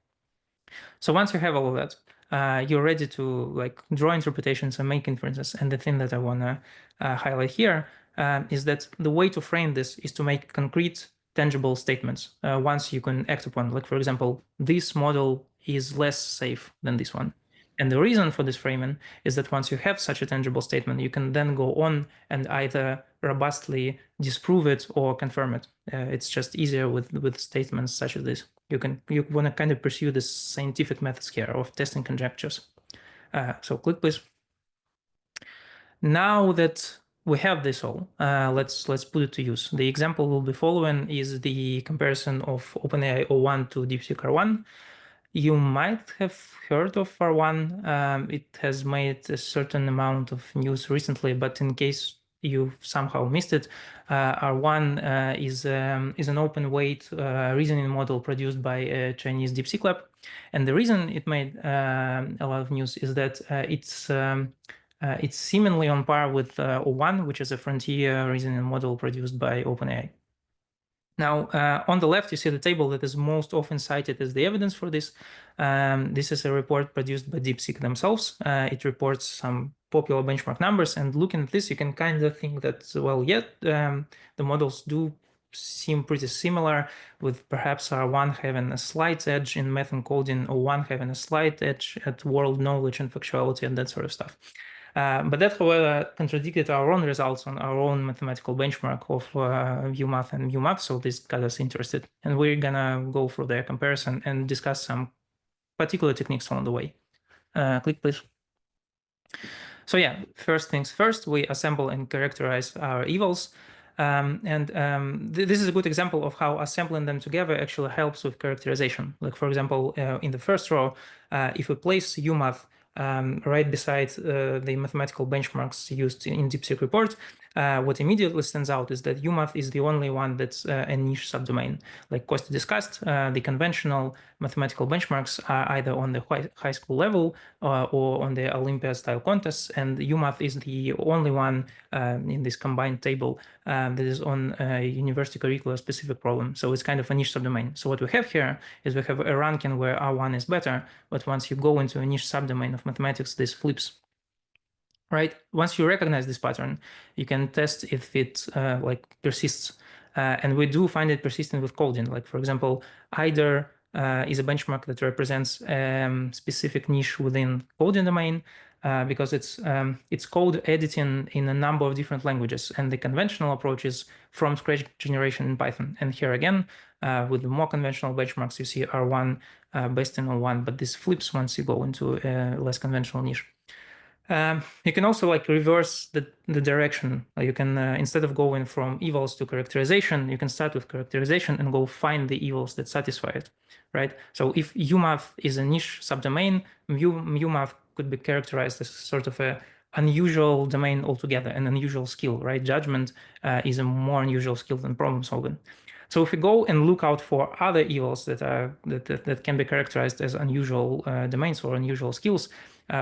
So once you have all of that, you're ready to like draw interpretations and make inferences. And the thing that I want to highlight here is that the way to frame this is to make concrete, tangible statements once you can act upon. Like, for example, this model is less safe than this one. And the reason for this framing is that once you have such a tangible statement, you can then go on and either robustly disprove it or confirm it. It's just easier with statements such as this. You want to kind of pursue this scientific methods here of testing conjectures. So click, please. Now that we have this all, let's put it to use. The example we'll be following is the comparison of OpenAI O1 to DeepSeek R1. You might have heard of R1. It has made a certain amount of news recently, but in case you somehow missed it, R1 is an open weight reasoning model produced by a Chinese DeepSeek lab. And the reason it made a lot of news is that it's seemingly on par with O1, which is a frontier reasoning model produced by OpenAI. Now, on the left, you see the table that is most often cited as the evidence for this. This is a report produced by DeepSeek themselves. It reports some popular benchmark numbers. And looking at this, you can kind of think that, well, yeah, the models do seem pretty similar, with perhaps R1 having a slight edge in math and coding, O1 having a slight edge at world knowledge and factuality and that sort of stuff. But that, however, contradicted our own results on our own mathematical benchmark of ViewMath and MuMath, so this got us interested. And we're gonna go through their comparison and discuss some particular techniques along the way. Click, please. So yeah, first things first, we assemble and characterize our evals. This is a good example of how assembling them together actually helps with characterization. Like, for example, in the first row, if we place UMath right beside the mathematical benchmarks used in DeepSeek report, what immediately stands out is that UMath is the only one that's a niche subdomain. Like Kostya discussed, the conventional mathematical benchmarks are either on the high school level or on the Olympia style contests, and UMath is the only one in this combined table that is on a university curricular specific problem. So it's kind of a niche subdomain. So what we have here is we have a ranking where R1 is better, but once you go into a niche subdomain of mathematics, this flips. Right. Once you recognize this pattern, you can test if it like persists, and we do find it persistent with coding. Like, for example, either is a benchmark that represents specific niche within coding domain because it's code editing in a number of different languages, and the conventional approach is from scratch generation in Python. And here again, with the more conventional benchmarks, you see R1 based in O1, but this flips once you go into a less conventional niche. You can also like reverse the direction. You can, instead of going from evals to characterization, you can start with characterization and go find the evals that satisfy it, right? So if UMath is a niche subdomain, MuMath could be characterized as sort of a unusual domain altogether, an unusual skill, right? Judgment is a more unusual skill than problem solving. So if we go and look out for other evals that can be characterized as unusual domains or unusual skills,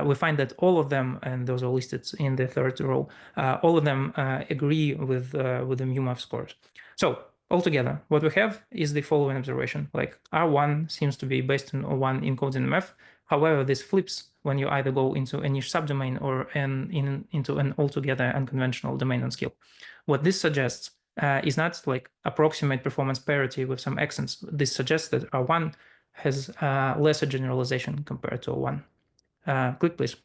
we find that all of them, and those are listed in the third row, all of them agree with the MuMath scores. So altogether, what we have is the following observation: like R1 seems to be based on O1 in coding and math. However, this flips when you either go into a niche subdomain or into an altogether unconventional domain and skill. What this suggests is not like approximate performance parity with some accents. This suggests that R1 has lesser generalization compared to O1. Click, please.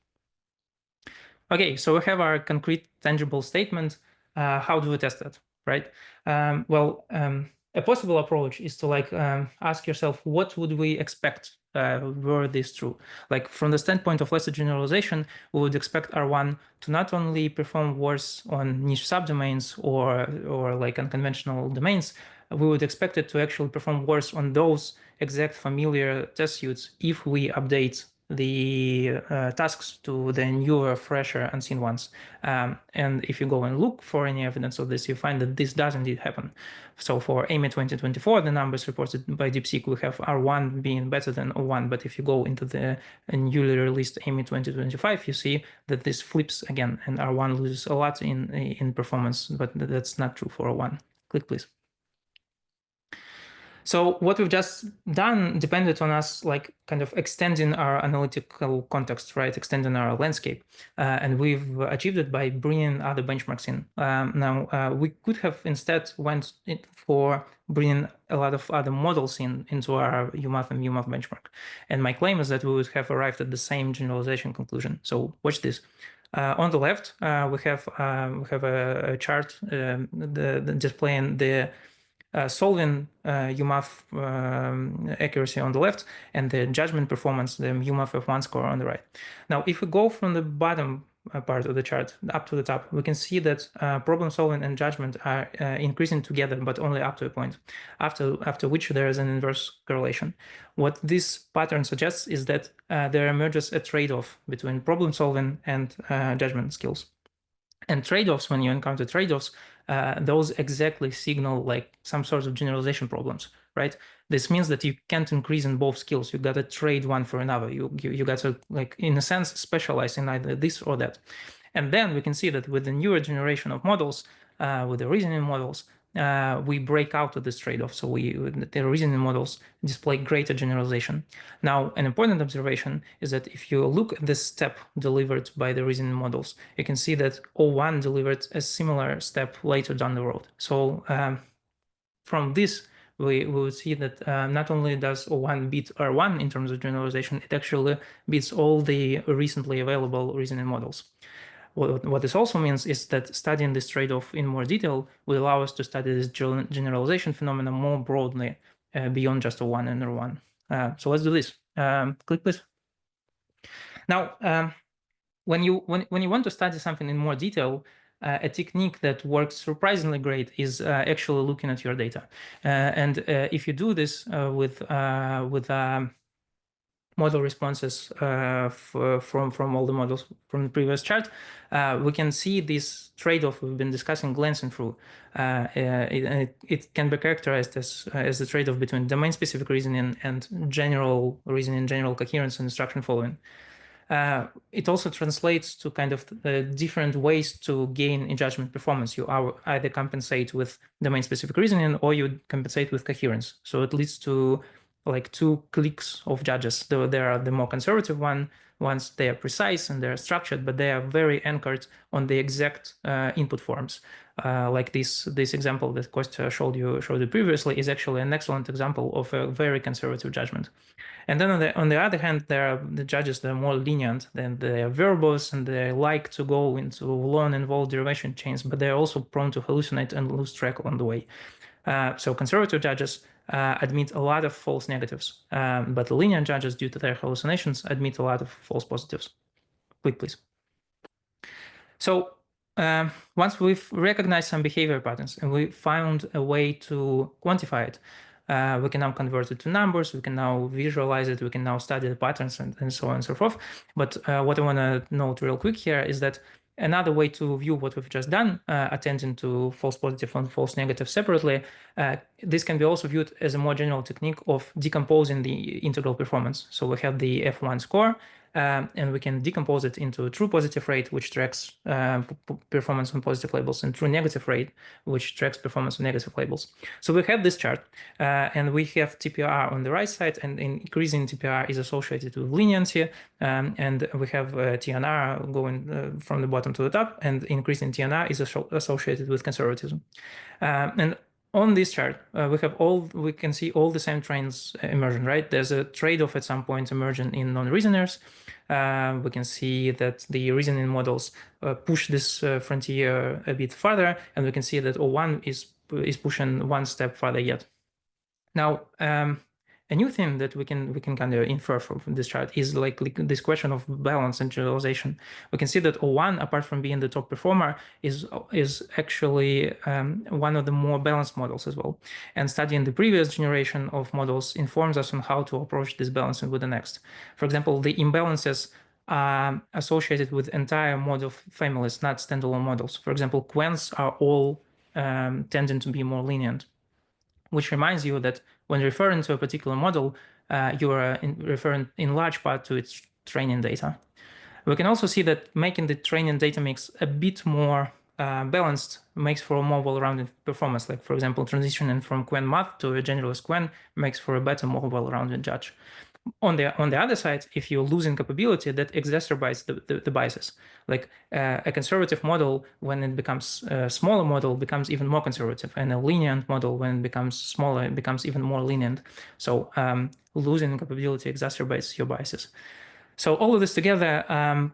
Okay, so we have our concrete, tangible statement. How do we test that, right? A possible approach is to like ask yourself, what would we expect were this true? Like from the standpoint of lesser generalization, we would expect R1 to not only perform worse on niche subdomains or like unconventional domains, we would expect it to actually perform worse on those exact familiar test suits if we update the tasks to the newer, fresher, unseen ones. And if you go and look for any evidence of this, you find that this does indeed happen. So for AMI 2024, the numbers reported by DeepSeek, we have R1 being better than O1. But if you go into the newly released AMI 2025, you see that this flips again, and R1 loses a lot in performance, but that's not true for O1. Click, please. So what we've just done depended on us like kind of extending our analytical context, right? Extending our landscape. And we've achieved it by bringing other benchmarks in. Now, we could have instead went for bringing a lot of other models into our UMath and MuMath benchmark. And my claim is that we would have arrived at the same generalization conclusion. So watch this. On the left, we have a chart displaying the solving UMath accuracy on the left and the judgment performance, the UMath F1 score on the right. Now, if we go from the bottom part of the chart up to the top, we can see that problem solving and judgment are increasing together, but only up to a point, after which there is an inverse correlation. What this pattern suggests is that there emerges a trade-off between problem solving and judgment skills. And trade-offs, when you encounter trade-offs, those exactly signal like some sort of generalization problems, right? This means that you can't increase in both skills. You got to trade one for another. You got to, like, in a sense, specialize in either this or that. And then we can see that with the newer generation of models, with the reasoning models, we break out of this trade-off. So the reasoning models display greater generalization. Now, an important observation is that if you look at this step delivered by the reasoning models, you can see that O1 delivered a similar step later down the road. So from this, we would see that not only does O1 beat R1 in terms of generalization, it actually beats all the recently available reasoning models. What this also means is that studying this trade-off in more detail will allow us to study this generalization phenomenon more broadly beyond just O1 and R1. So let's do this. Click, please. Now, when you want to study something in more detail, a technique that works surprisingly great is actually looking at your data. And if you do this with model responses from all the models from the previous chart, we can see this trade-off we've been discussing glancing through. It can be characterized as the trade-off between domain-specific reasoning and general reasoning, general coherence and instruction following. It also translates to kind of different ways to gain in judgment performance. You either compensate with domain-specific reasoning or you compensate with coherence. So it leads to like 2 cliques of judges. There are the more conservative ones, they are precise and they're structured, but they are very anchored on the exact input forms. Like this example that Kostya showed you previously is actually an excellent example of a very conservative judgment. And then on the other hand, there are the judges that are more lenient, then they are verbose and they like to go into long involved derivation chains, but they're also prone to hallucinate and lose track along the way. So conservative judges admit a lot of false negatives, but the lenient judges, due to their hallucinations, admit a lot of false positives. Click, please. So once we've recognized some behavior patterns and we found a way to quantify it, we can now convert it to numbers, we can now visualize it, we can now study the patterns and so on and so forth. But what I want to note real quick here is that another way to view what we've just done, attending to false positive and false negative separately, this can be also viewed as a more general technique of decomposing the integral performance. So we have the F1 score, and we can decompose it into true positive rate, which tracks performance on positive labels, and true negative rate, which tracks performance on negative labels. So we have this chart, and we have TPR on the right side, and increasing TPR is associated with leniency, and we have TNR going from the bottom to the top, and increasing TNR is associated with conservatism. And on this chart, we can see all the same trends emerging, right? There's a trade-off at some point emerging in non-reasoners. We can see that the reasoning models push this frontier a bit further, and we can see that O1 is pushing one step further yet. Now, a new thing that we can kind of infer from this chart is like this question of balance and generalization. We can see that O1, apart from being the top performer, is actually one of the more balanced models as well. And studying the previous generation of models informs us on how to approach this balancing with the next. For example, the imbalances are associated with entire model families, not standalone models. For example, quants are all tending to be more lenient, which reminds you that when referring to a particular model, you are referring in large part to its training data. We can also see that making the training data mix a bit more balanced makes for a more well-rounded performance. Like, for example, transitioning from quant math to a generalist quant makes for a better, more well-rounded judge. On the other side, if you're losing capability, that exacerbates the biases. Like a conservative model, when it becomes a smaller model, becomes even more conservative, and a lenient model, when it becomes smaller, it becomes even more lenient. So losing capability exacerbates your biases. So all of this together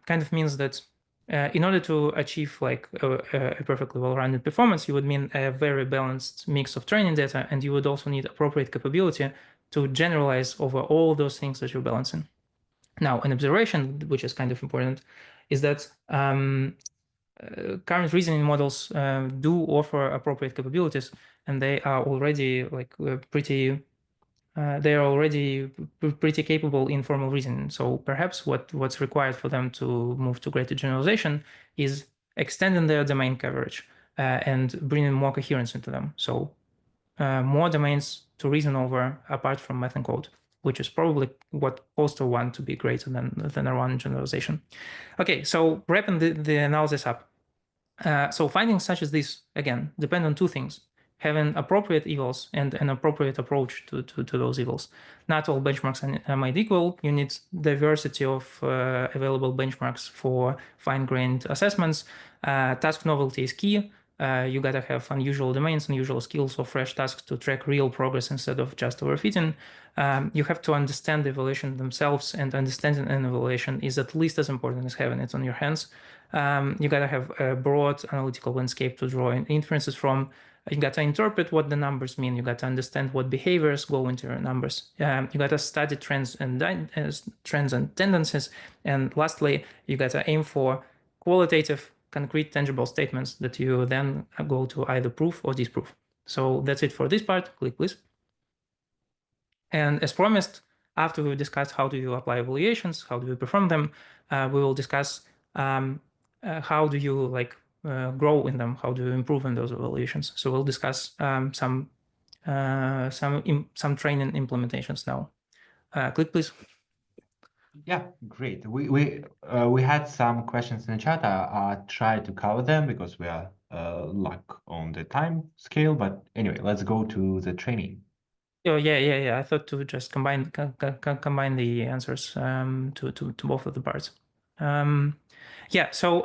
kind of means that in order to achieve like a perfectly well-rounded performance, you would mean a very balanced mix of training data, and you would also need appropriate capability to generalize over all those things that you're balancing. Now, an observation, which is kind of important, is that current reasoning models do offer appropriate capabilities, and they are already like pretty capable in formal reasoning. So perhaps what's required for them to move to greater generalization is extending their domain coverage and bringing more coherence into them. So more domains to reason over apart from math and code, which is probably what caused O1 to be greater than R1 generalization. Okay, so wrapping the analysis up. So findings such as this, again, depend on two things: having appropriate evils and an appropriate approach to those evils. Not all benchmarks are made equal. You need diversity of available benchmarks for fine-grained assessments. Task novelty is key. you gotta have unusual domains, unusual skills, or fresh tasks to track real progress instead of just overfitting. You have to understand the evaluation themselves, and understanding an evaluation is at least as important as having it on your hands. You gotta have a broad analytical landscape to draw inferences from. You got to interpret what the numbers mean. You got to understand what behaviors go into your numbers. You got to study trends and tendencies. And lastly, you got to aim for qualitative, concrete, tangible statements that you then go to either prove or disprove. So that's it for this part. Click, please. And as promised, after we discussed how do you apply evaluations, how do you perform them, we will discuss how do you grow in them, how do you improve in those evaluations. So we'll discuss some training implementations now. Click, please. Yeah, great. We had some questions in the chat. I tried to cover them because we are on the time scale. But anyway, let's go to the training. Oh yeah. I thought to just combine the answers to both of the parts. Yeah. So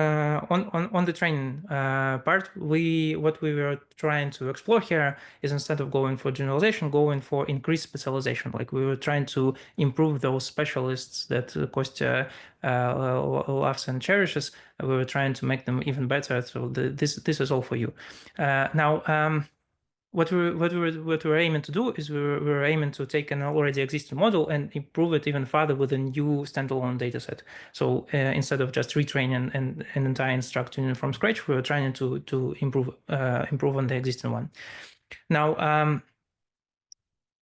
on the training part, what we were trying to explore here is, instead of going for generalization, going for increased specialization. Like, we were trying to improve those specialists that Kostya loves and cherishes. We were trying to make them even better. So this is all for you. Now, what we're aiming to do is we're aiming to take an already existing model and improve it even further with a new standalone dataset. So instead of just retraining an entire instruction from scratch, we're trying to improve on the existing one. Now,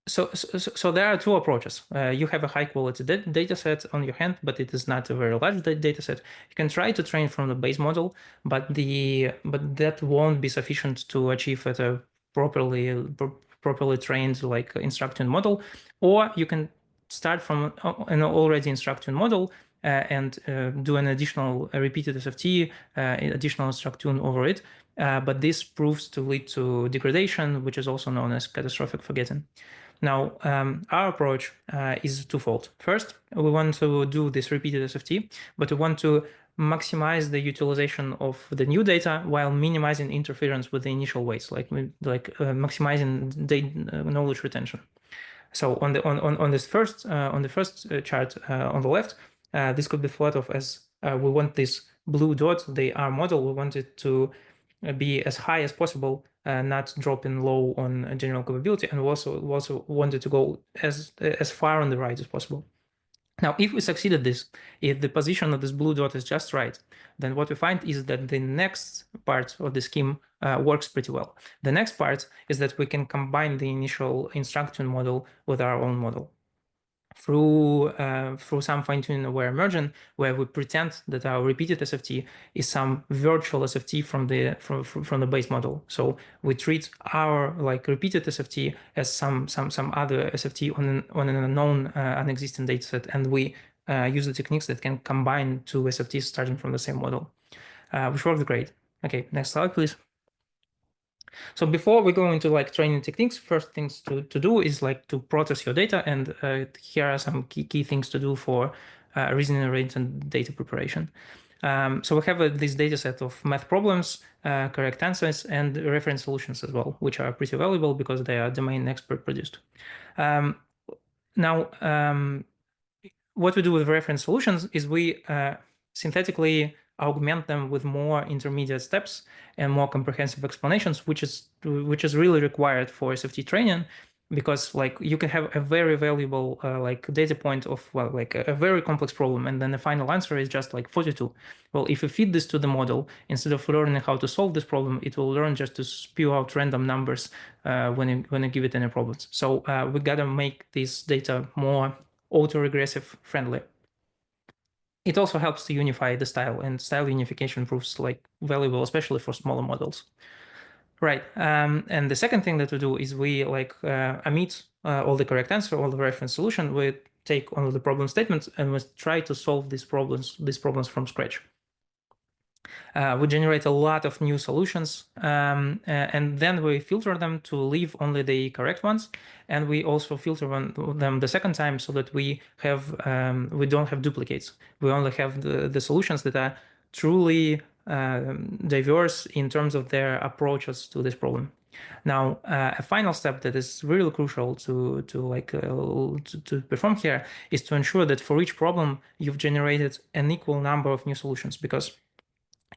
so there are two approaches. You have a high quality data set on your hand, but it is not a very large data set. You can try to train from the base model, but that won't be sufficient to achieve at a properly trained instruction model. Or you can start from an already instruction model and do an additional repeated SFT, additional instruction over it. But this proves to lead to degradation, which is also known as catastrophic forgetting. Now, our approach is twofold. First, we want to do this repeated SFT, but we want to maximize the utilization of the new data while minimizing interference with the initial weights, maximizing knowledge retention. So on the first chart on the left, this could be thought of as we want this blue dot, the R model. We want it to be as high as possible, not dropping low on general capability, and we also wanted to go as far on the right as possible. Now, if we succeeded this, if the position of this blue dot is just right, then what we find is that the next part of the scheme works pretty well. The next part is that we can combine the initial instruction model with our own model through some fine-tuning aware merging, where we pretend that our repeated SFT is some virtual SFT from the base model. So we treat our repeated SFT as some other SFT on an unknown unexistent dataset, and we use the techniques that can combine two SFTs starting from the same model, which works great. Okay, next slide, please. So before we go into training techniques, first things to do is to process your data, and here are some key things to do for reasoning-oriented data preparation. So we have this data set of math problems, correct answers, and reference solutions as well, which are pretty valuable because they are domain expert produced. Now, what we do with reference solutions is we synthetically augment them with more intermediate steps and more comprehensive explanations, which is really required for SFT training, because you can have a very valuable data point of a very complex problem, and then the final answer is just 42. Well, if you feed this to the model, instead of learning how to solve this problem, it will learn just to spew out random numbers when you give it any problems. So we gotta make this data more autoregressive friendly. It also helps to unify the style, and style unification proves valuable, especially for smaller models. Right, and the second thing that we do is we omit all the correct answer, all the reference solution. We take all the problem statements and we try to solve these problems from scratch. We generate a lot of new solutions, and then we filter them to leave only the correct ones, and we also filter them the second time so that we don't have duplicates. We only have the solutions that are truly diverse in terms of their approaches to this problem. Now, a final step that is really crucial to perform here is to ensure that for each problem you've generated an equal number of new solutions, because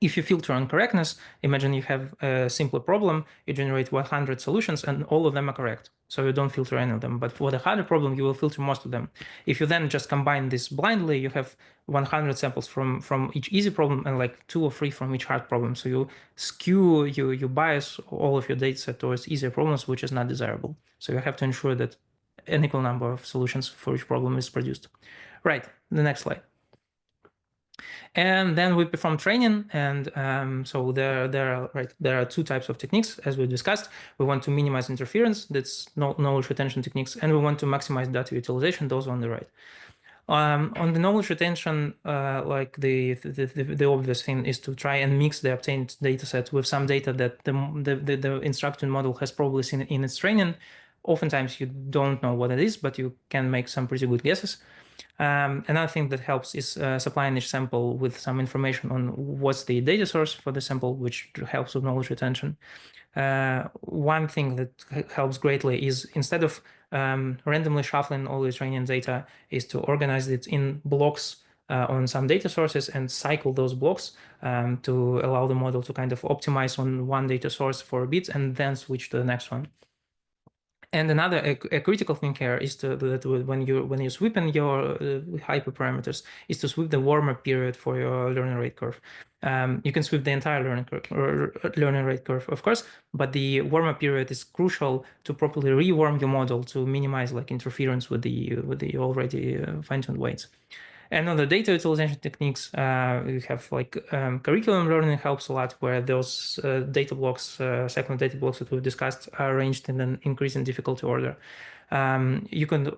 if you filter on correctness, imagine you have a simpler problem, you generate 100 solutions and all of them are correct. So you don't filter any of them. But for the harder problem, you will filter most of them. If you then just combine this blindly, you have 100 samples from each easy problem and like 2 or 3 from each hard problem. So you skew, you bias all of your data set towards easier problems, which is not desirable. So you have to ensure that an equal number of solutions for each problem is produced. Right, the next slide. And then we perform training, and so there are 2 types of techniques, as we discussed. We want to minimize interference, that's knowledge retention techniques, and we want to maximize data utilization, those on the right. On the knowledge retention, like the obvious thing is to try and mix the obtained data set with some data that the instructing model has probably seen in its training. Oftentimes you don't know what it is, but you can make some pretty good guesses. Another thing that helps is supplying each sample with some information on what's the data source for the sample, which helps with knowledge retention. One thing that helps greatly is, instead of randomly shuffling all the training data, is to organize it in blocks on some data sources and cycle those blocks to allow the model to kind of optimize on one data source for a bit and then switch to the next one. And another a critical thing here is that when you sweep in your hyperparameters, is to sweep the warm-up period for your learning rate curve. You can sweep the entire learning rate curve, of course, but the warm-up period is crucial to properly rewarm your model to minimize like interference with the already fine-tuned weights. And on the data utilization techniques, we have like curriculum learning helps a lot, where those data blocks, second data blocks that we've discussed, are arranged in an increasing difficulty order. You can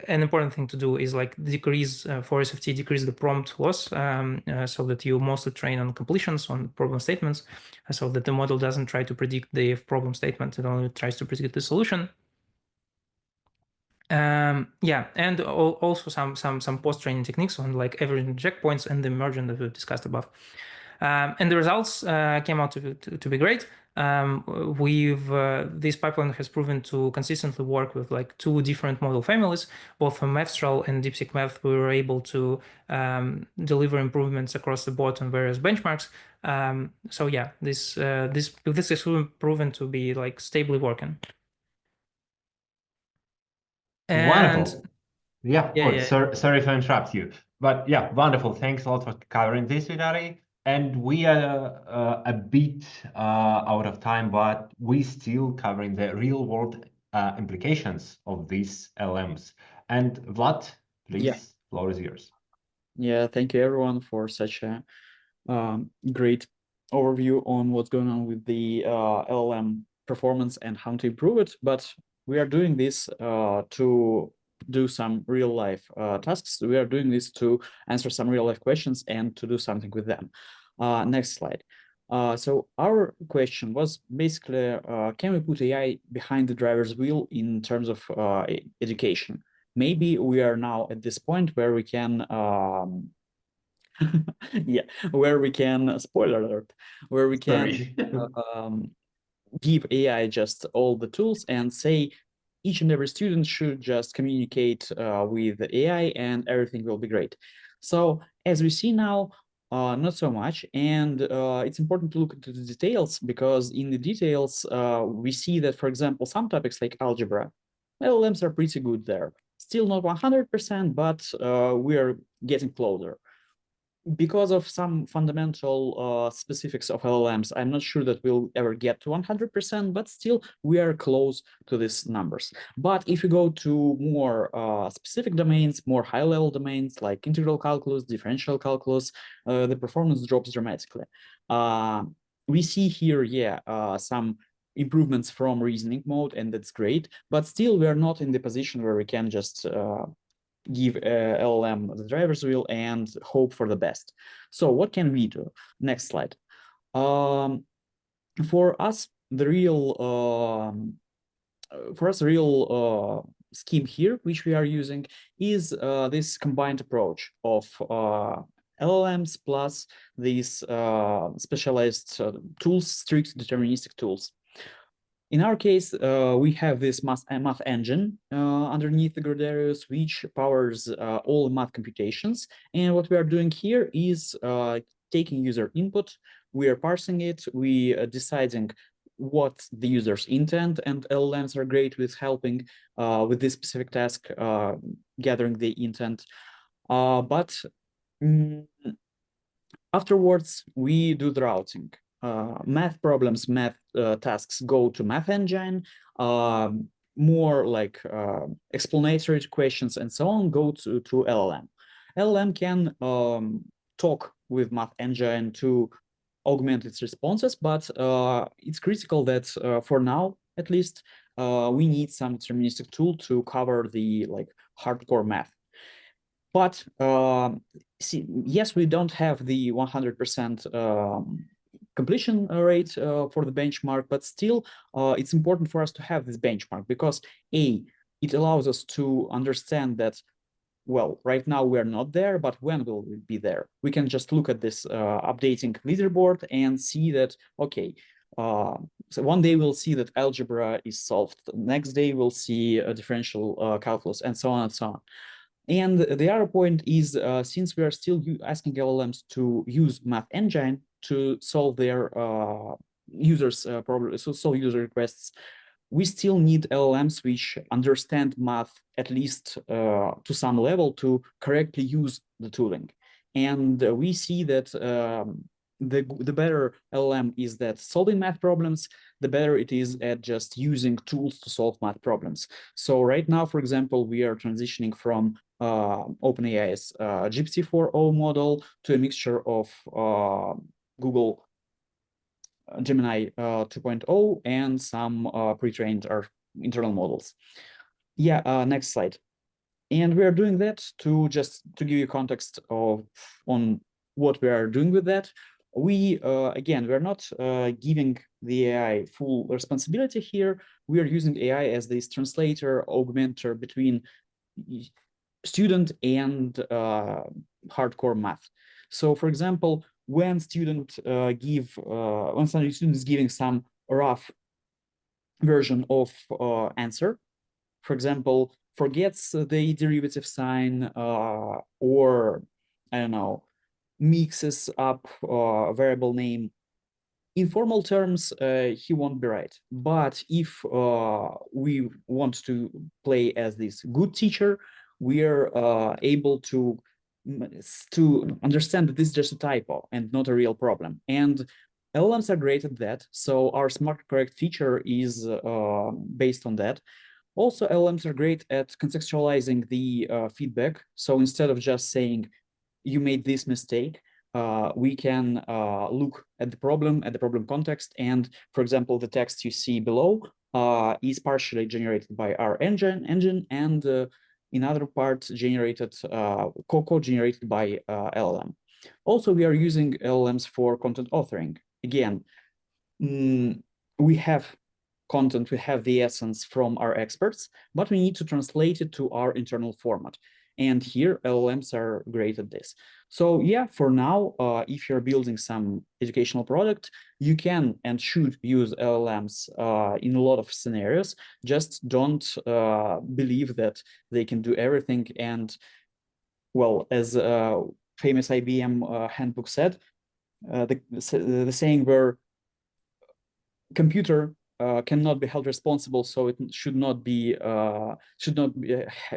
an important thing to do is like decrease for SFT, decrease the prompt loss, so that you mostly train on completions, on problem statements, so that the model doesn't try to predict the problem statement, it only tries to predict the solution. Yeah, and also some post-training techniques on like averaging checkpoints and the merging that we've discussed above. And the results came out to be great. This pipeline has proven to consistently work with like 2 different model families, both from Mathstral and DeepSeek Math. We were able to deliver improvements across the board on various benchmarks. So yeah, this has proven to be like stably working. Wonderful. Yeah, Yeah. sorry if I interrupt you, but yeah, wonderful. Thanks a lot for covering this, Vitaly. And we are a bit out of time, but we still covering the real world implications of these LMs. And Vlad, please, floor is yours. Yeah, thank you everyone for such a great overview on what's going on with the LLM performance and how to improve it. But we are doing this to do some real life tasks. We are doing this to answer some real life questions and to do something with them. Next slide. So our question was basically, can we put AI behind the driver's wheel in terms of education? Maybe we are now at this point where we can yeah, where we can, spoiler alert, where we can give AI just all the tools and say each and every student should just communicate with the AI and everything will be great. So as we see now, not so much. And it's important to look into the details, because in the details, we see that, for example, some topics like algebra, LLMs are pretty good there. Still not 100%, but we are getting closer. Because of some fundamental specifics of LLMs, I'm not sure that we'll ever get to 100%, but still we are close to these numbers. But if you go to more specific domains, more high-level domains like integral calculus, differential calculus, the performance drops dramatically. We see here, some improvements from reasoning mode, and that's great, but still we are not in the position where we can just give LLM the driver's wheel and hope for the best. So what can we do? Next slide. For us, the real scheme here, which we are using, is this combined approach of LLMs plus these specialized tools, strict deterministic tools. In our case, we have this math engine underneath the Gradarius, which powers all math computations. And what we are doing here is taking user input, we are parsing it, we are deciding what the user's intent, and LLMs are great with helping with this specific task, gathering the intent. Afterwards, we do the routing. Math problems, math tasks go to math engine. More like explanatory questions and so on go to LLM. LLM can talk with math engine to augment its responses, but it's critical that for now, at least, we need some deterministic tool to cover the hardcore math. But yes, we don't have the 100% completion rate for the benchmark, but still it's important for us to have this benchmark because it allows us to understand that, well, right now we are not there, but when will we be there? We can just look at this updating leaderboard and see that, okay, so one day we'll see that algebra is solved. The next day we'll see a differential calculus and so on and so on. And the other point is, since we are still asking LLMs to use math engine to solve their users' problems, so solve user requests, we still need LLMs which understand math at least to some level to correctly use the tooling. And we see that the better LLM is at solving math problems, the better it is at just using tools to solve math problems. So right now, for example, we are transitioning from OpenAI's GPT 4o model to a mixture of Google Gemini 2.0 and some pre-trained internal models. Yeah, next slide. And we are doing that to give you context on what we are doing with that. We, again, we're not giving the AI full responsibility here. We are using AI as this translator, augmenter between student and hardcore math. So, for example, when student student is giving some rough version of answer, for example, forgets the derivative sign or I don't know, mixes up a variable name. In formal terms, he won't be right. But if we want to play as this good teacher, we are able to understand that this is just a typo and not a real problem. And LLMs are great at that. So our smart correct feature is based on that. Also, LLMs are great at contextualizing the feedback. So instead of just saying, you made this mistake, we can look at the problem context. And for example, the text you see below is partially generated by our engine and in other parts generated, co-generated by LLM. Also, we are using LLMs for content authoring. Again, we have content, we have the essence from our experts, but we need to translate it to our internal format. And here, LLMs are great at this. So yeah, for now, if you're building some educational product, you can and should use LLMs in a lot of scenarios. Just don't believe that they can do everything. And well, as famous IBM handbook said, the saying where computer cannot be held responsible, so it should not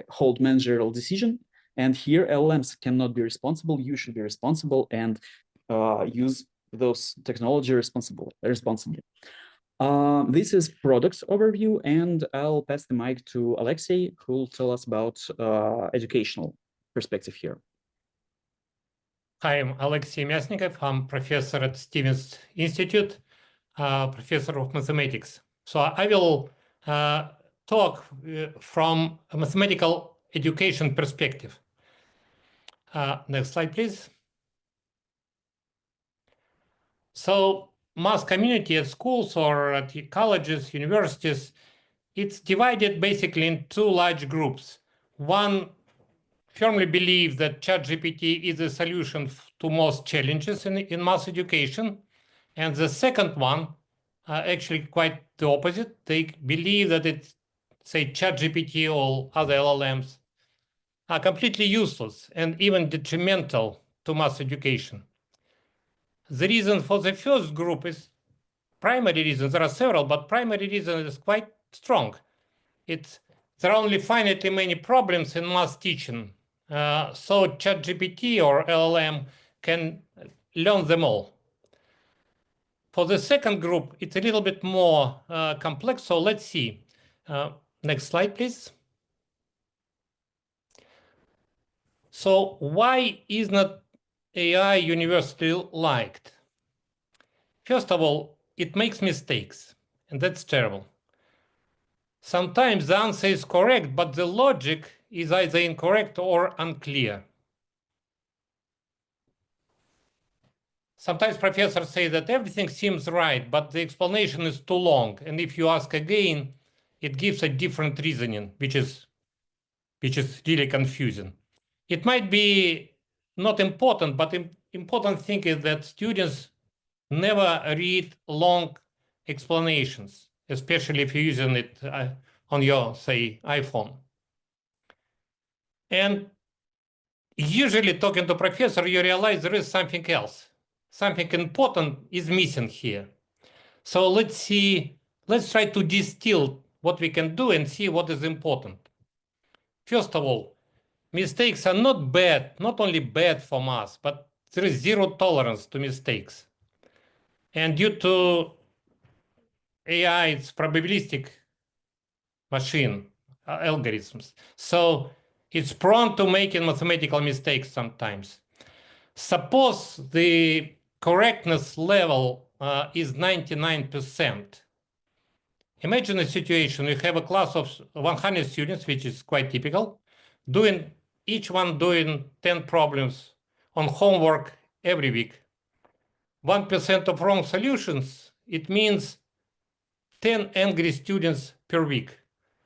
hold managerial decision. And here, LLMs cannot be responsible. You should be responsible and use those technology responsibly. This is product overview, and I'll pass the mic to Alexey, who will tell us about educational perspective here. Hi, I'm Alexey Myasnikov. I'm professor at Stevens Institute, professor of mathematics. So I will talk from a mathematical education perspective. Next slide, please. So math community at schools or at colleges, universities, it's divided basically in two large groups. One firmly believe that ChatGPT is a solution to most challenges in mass education. And the second one, actually quite the opposite. They believe that it's, say, ChatGPT or other LLMs are completely useless and even detrimental to mass education. The reason for the first group is primary reasons. There are several, but primary reason is quite strong. There are only finitely many problems in math teaching. So ChatGPT or LLM can learn them all. For the second group, it's a little bit more complex. So let's see. Next slide, please. So why is not AI universally liked? First of all, it makes mistakes, and that's terrible. Sometimes the answer is correct, but the logic is either incorrect or unclear. Sometimes professors say that everything seems right, but the explanation is too long. And if you ask again, it gives a different reasoning, which is really confusing. It might be not important, but important thing is that students never read long explanations, especially if you're using it on your, say, iPhone. And usually talking to professor, you realize there is something else. Something important is missing here. So let's try to distill what we can do and see what is important. First of all, mistakes are not bad, not only bad for math, but there is zero tolerance to mistakes. And due to AI, it's probabilistic machine algorithms. So it's prone to making mathematical mistakes sometimes. Suppose the correctness level is 99%. Imagine a situation, you have a class of 100 students, which is quite typical, each one doing 10 problems on homework every week. 1% of wrong solutions, it means 10 angry students per week.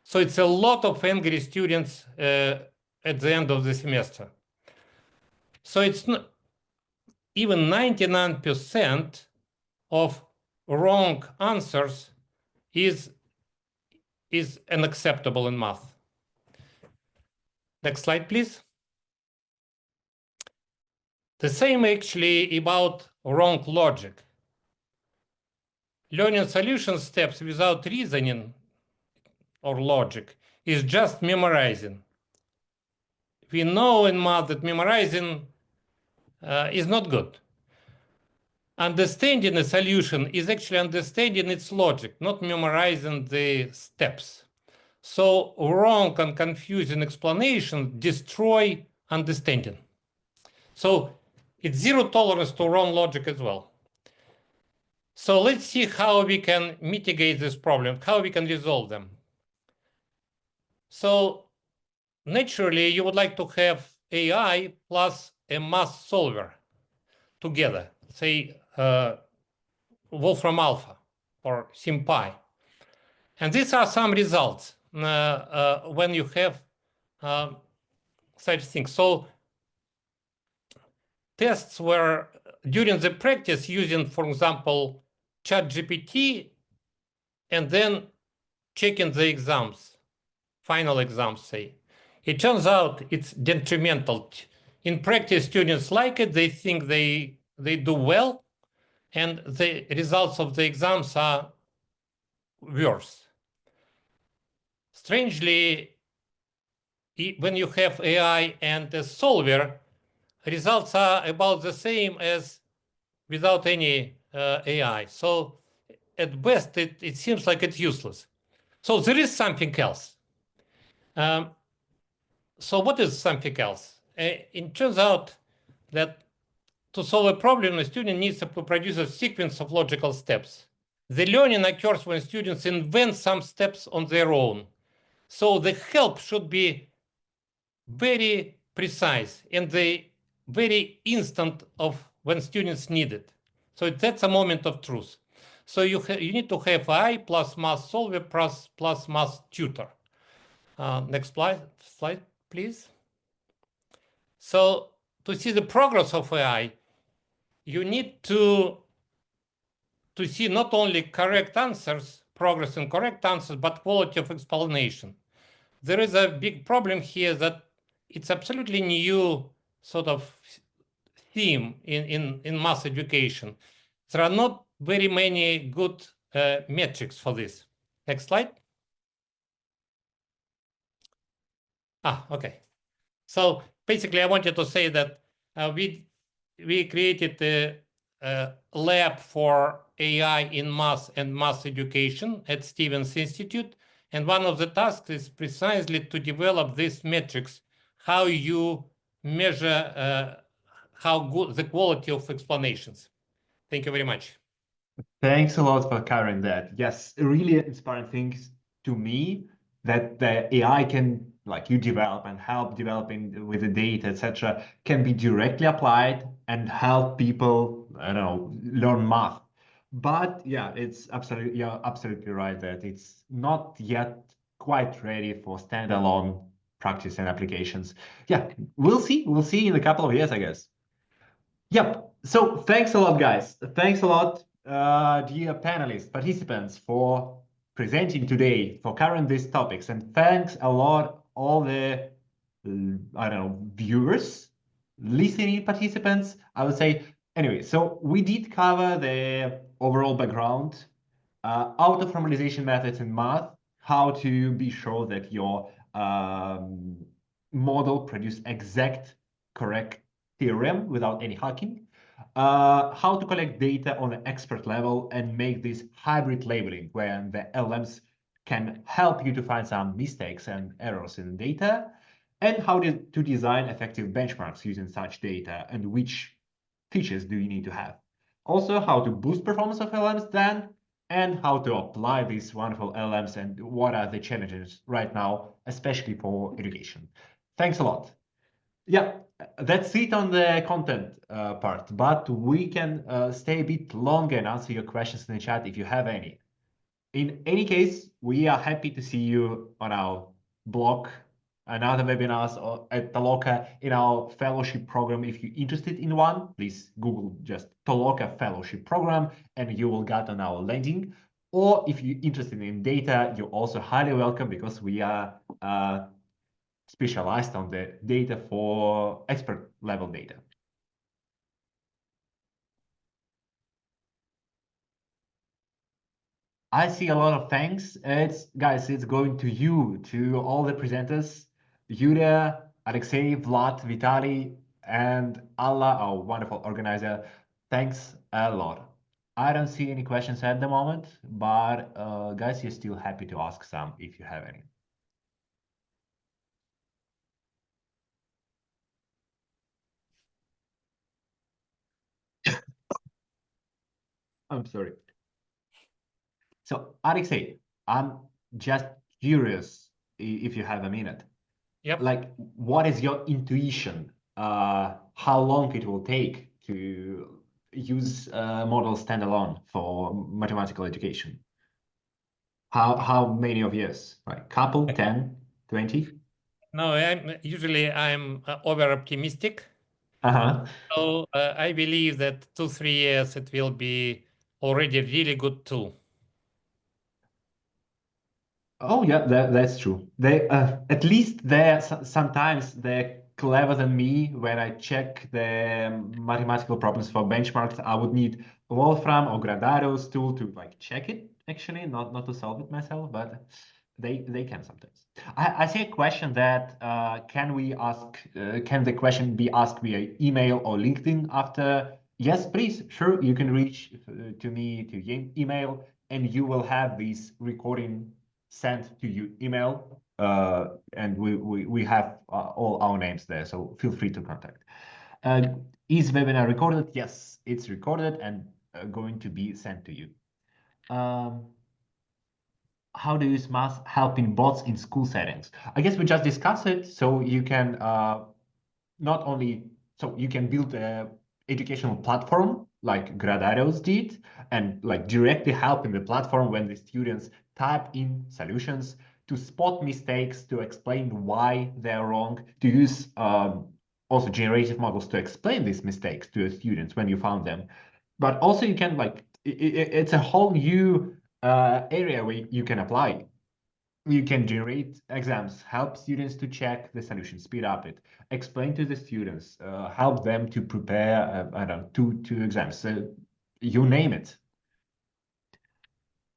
So it's a lot of angry students at the end of the semester. So it's not, even 99% of wrong answers is unacceptable in math. Next slide, please. The same actually about wrong logic. Learning solution steps without reasoning or logic is just memorizing. We know in math that memorizing is not good. Understanding a solution is actually understanding its logic, not memorizing the steps. So wrong and confusing explanations destroy understanding. So it's zero tolerance to wrong logic as well. So let's see how we can mitigate this problem, how we can resolve them. So naturally, you would like to have AI plus a math solver together, say Wolfram Alpha or SymPy. And these are some results when you have such things. So tests were during the practice using, for example, ChatGPT and then checking the exams, final exams, say. It turns out it's detrimental. In practice, students like it. They think they do well, and the results of the exams are worse. Strangely, when you have AI and a solver, results are about the same as without any AI. So at best, it seems like it's useless. So there is something else. So what is something else? It turns out that to solve a problem, a student needs to produce a sequence of logical steps. The learning occurs when students invent some steps on their own. So the help should be very precise and the very instant of when students need it. So that's a moment of truth. So you need to have AI plus math solver plus math tutor. Next slide, please. So to see the progress of AI, you need to see not only correct answers, progress in correct answers, but quality of explanation. There is a big problem here that it's absolutely new sort of theme in mass education. There are not very many good metrics for this. Next slide. Okay. So basically, I wanted to say that we created a lab for AI in math and mass education at Stevens Institute. And one of the tasks is precisely to develop these metrics, how you measure how good the quality of explanations. Thank you very much. Thanks a lot for covering that. Yes, really inspiring things to me that the AI can, like you develop and help developing with the data, etc., can be directly applied and help people, I don't know, learn math. But yeah, you're absolutely right that it's not yet quite ready for standalone practice and applications. Yeah, we'll see. We'll see in a couple of years, I guess. Yep. So thanks a lot, guys. Thanks a lot, dear panelists, participants, for presenting today, for covering these topics. And thanks a lot, all the, I don't know, viewers, listening participants, I would say. Anyway, so we did cover the overall background, auto-formalization methods in math, how to be sure that your model produce exact, correct theorem without any hacking, how to collect data on an expert level and make this hybrid labeling where the LLMs can help you to find some mistakes and errors in the data, and how to design effective benchmarks using such data and which features do you need to have. Also, how to boost performance of LLMs then, and how to apply these wonderful LLMs and what are the challenges right now, especially for education. Thanks a lot. Yeah, that's it on the content part, but we can stay a bit longer and answer your questions in the chat if you have any. In any case, we are happy to see you on our blog, another webinars or at Toloka in our fellowship program. If you're interested in one, please Google just Toloka fellowship program and you will get on our landing. Or if you're interested in data, you're also highly welcome because we are specialized on the data for expert level data. I see a lot of thanks. Guys, it's going to you, to all the presenters, Yulia, Alexei, Vlad, Vitaly, and Allah, our wonderful organizer. Thanks a lot. I don't see any questions at the moment, but guys, you're still happy to ask some if you have any. I'm sorry. So, Alexei, I'm just curious if you have a minute. Yep. Like, what is your intuition? How long it will take to use model standalone for mathematical education? How many of years? Like couple, 10, 20? No, I'm over optimistic. So I believe that 2-3 years it will be already a really good tool. Oh yeah, that's true. They at least sometimes they're clever than me. When I check the mathematical problems for benchmarks, I would need Wolfram or Gradarius tool to like check it. Actually, not to solve it myself, but they can sometimes. I see a question that can the question be asked via email or LinkedIn after? Yes, please, sure. You can reach to me to email, and you will have this recording sent to you email, and we have all our names there, so feel free to contact. Is webinar recorded? Yes, it's recorded and going to be sent to you. How do you use math helping bots in school settings? I guess we just discussed it, so you can you can build a educational platform like Gradarius did, and like directly help in the platform when the students type in solutions to spot mistakes, to explain why they're wrong, to use also generative models to explain these mistakes to your students when you found them. But also you can like, it's a whole new area where you can apply. You can generate exams, help students to check the solution, speed up it, explain to the students, help them to prepare, I don't know, two exams. So you name it.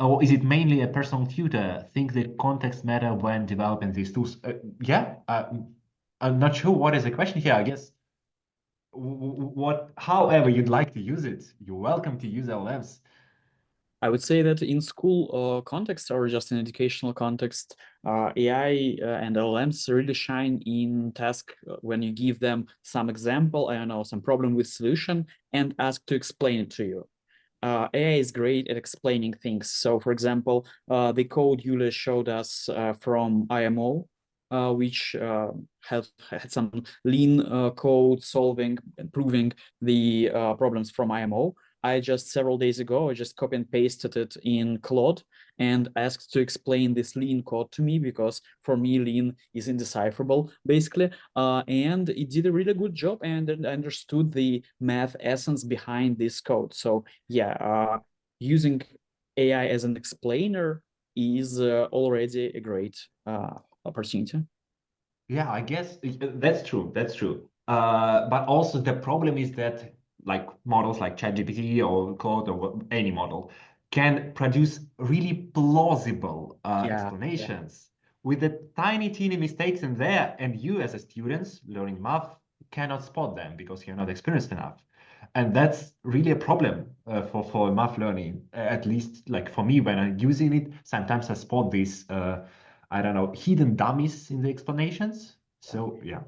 Or is it mainly a personal tutor? Think the context matter when developing these tools? Yeah, I'm not sure what is the question here. I guess however you'd like to use it, you're welcome to use LLMs. I would say that in school context or just in educational context, AI and LLMs really shine in task when you give them some example, I don't know, some problem with solution and ask to explain it to you. AI is great at explaining things. So for example, the code Yulia showed us from IMO, which had some lean code solving and proving the problems from IMO. I just several days ago, I just copy and pasted it in Claude and asked to explain this lean code to me because for me, lean is indecipherable basically. And it did a really good job and understood the math essence behind this code. So yeah, using AI as an explainer is already a great opportunity. Yeah, I guess that's true. That's true. But also the problem is that like models like ChatGPT or Claude or any model can produce really plausible explanations with the tiny, teeny mistakes in there, and you as a student learning math cannot spot them because you're not experienced enough. And that's really a problem for math learning. At least like for me, when I'm using it, sometimes I spot these I don't know, hidden dummies in the explanations. So yeah.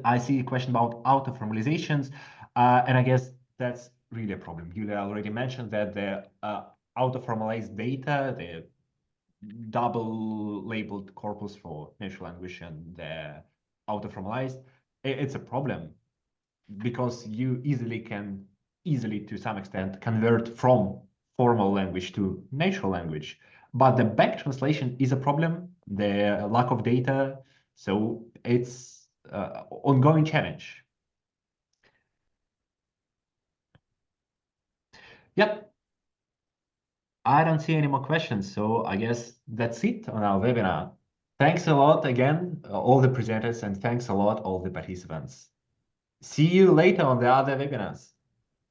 I see a question about auto-formalizations, and I guess that's really a problem. Yulia already mentioned that the auto-formalized data, the double labeled corpus for natural language and the auto-formalized, it's a problem because you can easily, to some extent, convert from formal language to natural language. But the back translation is a problem, the lack of data. So it's ongoing challenge. Yep. I don't see any more questions. So I guess that's it on our webinar. Thanks a lot again, all the presenters, and thanks a lot, all the participants. See you later on the other webinars.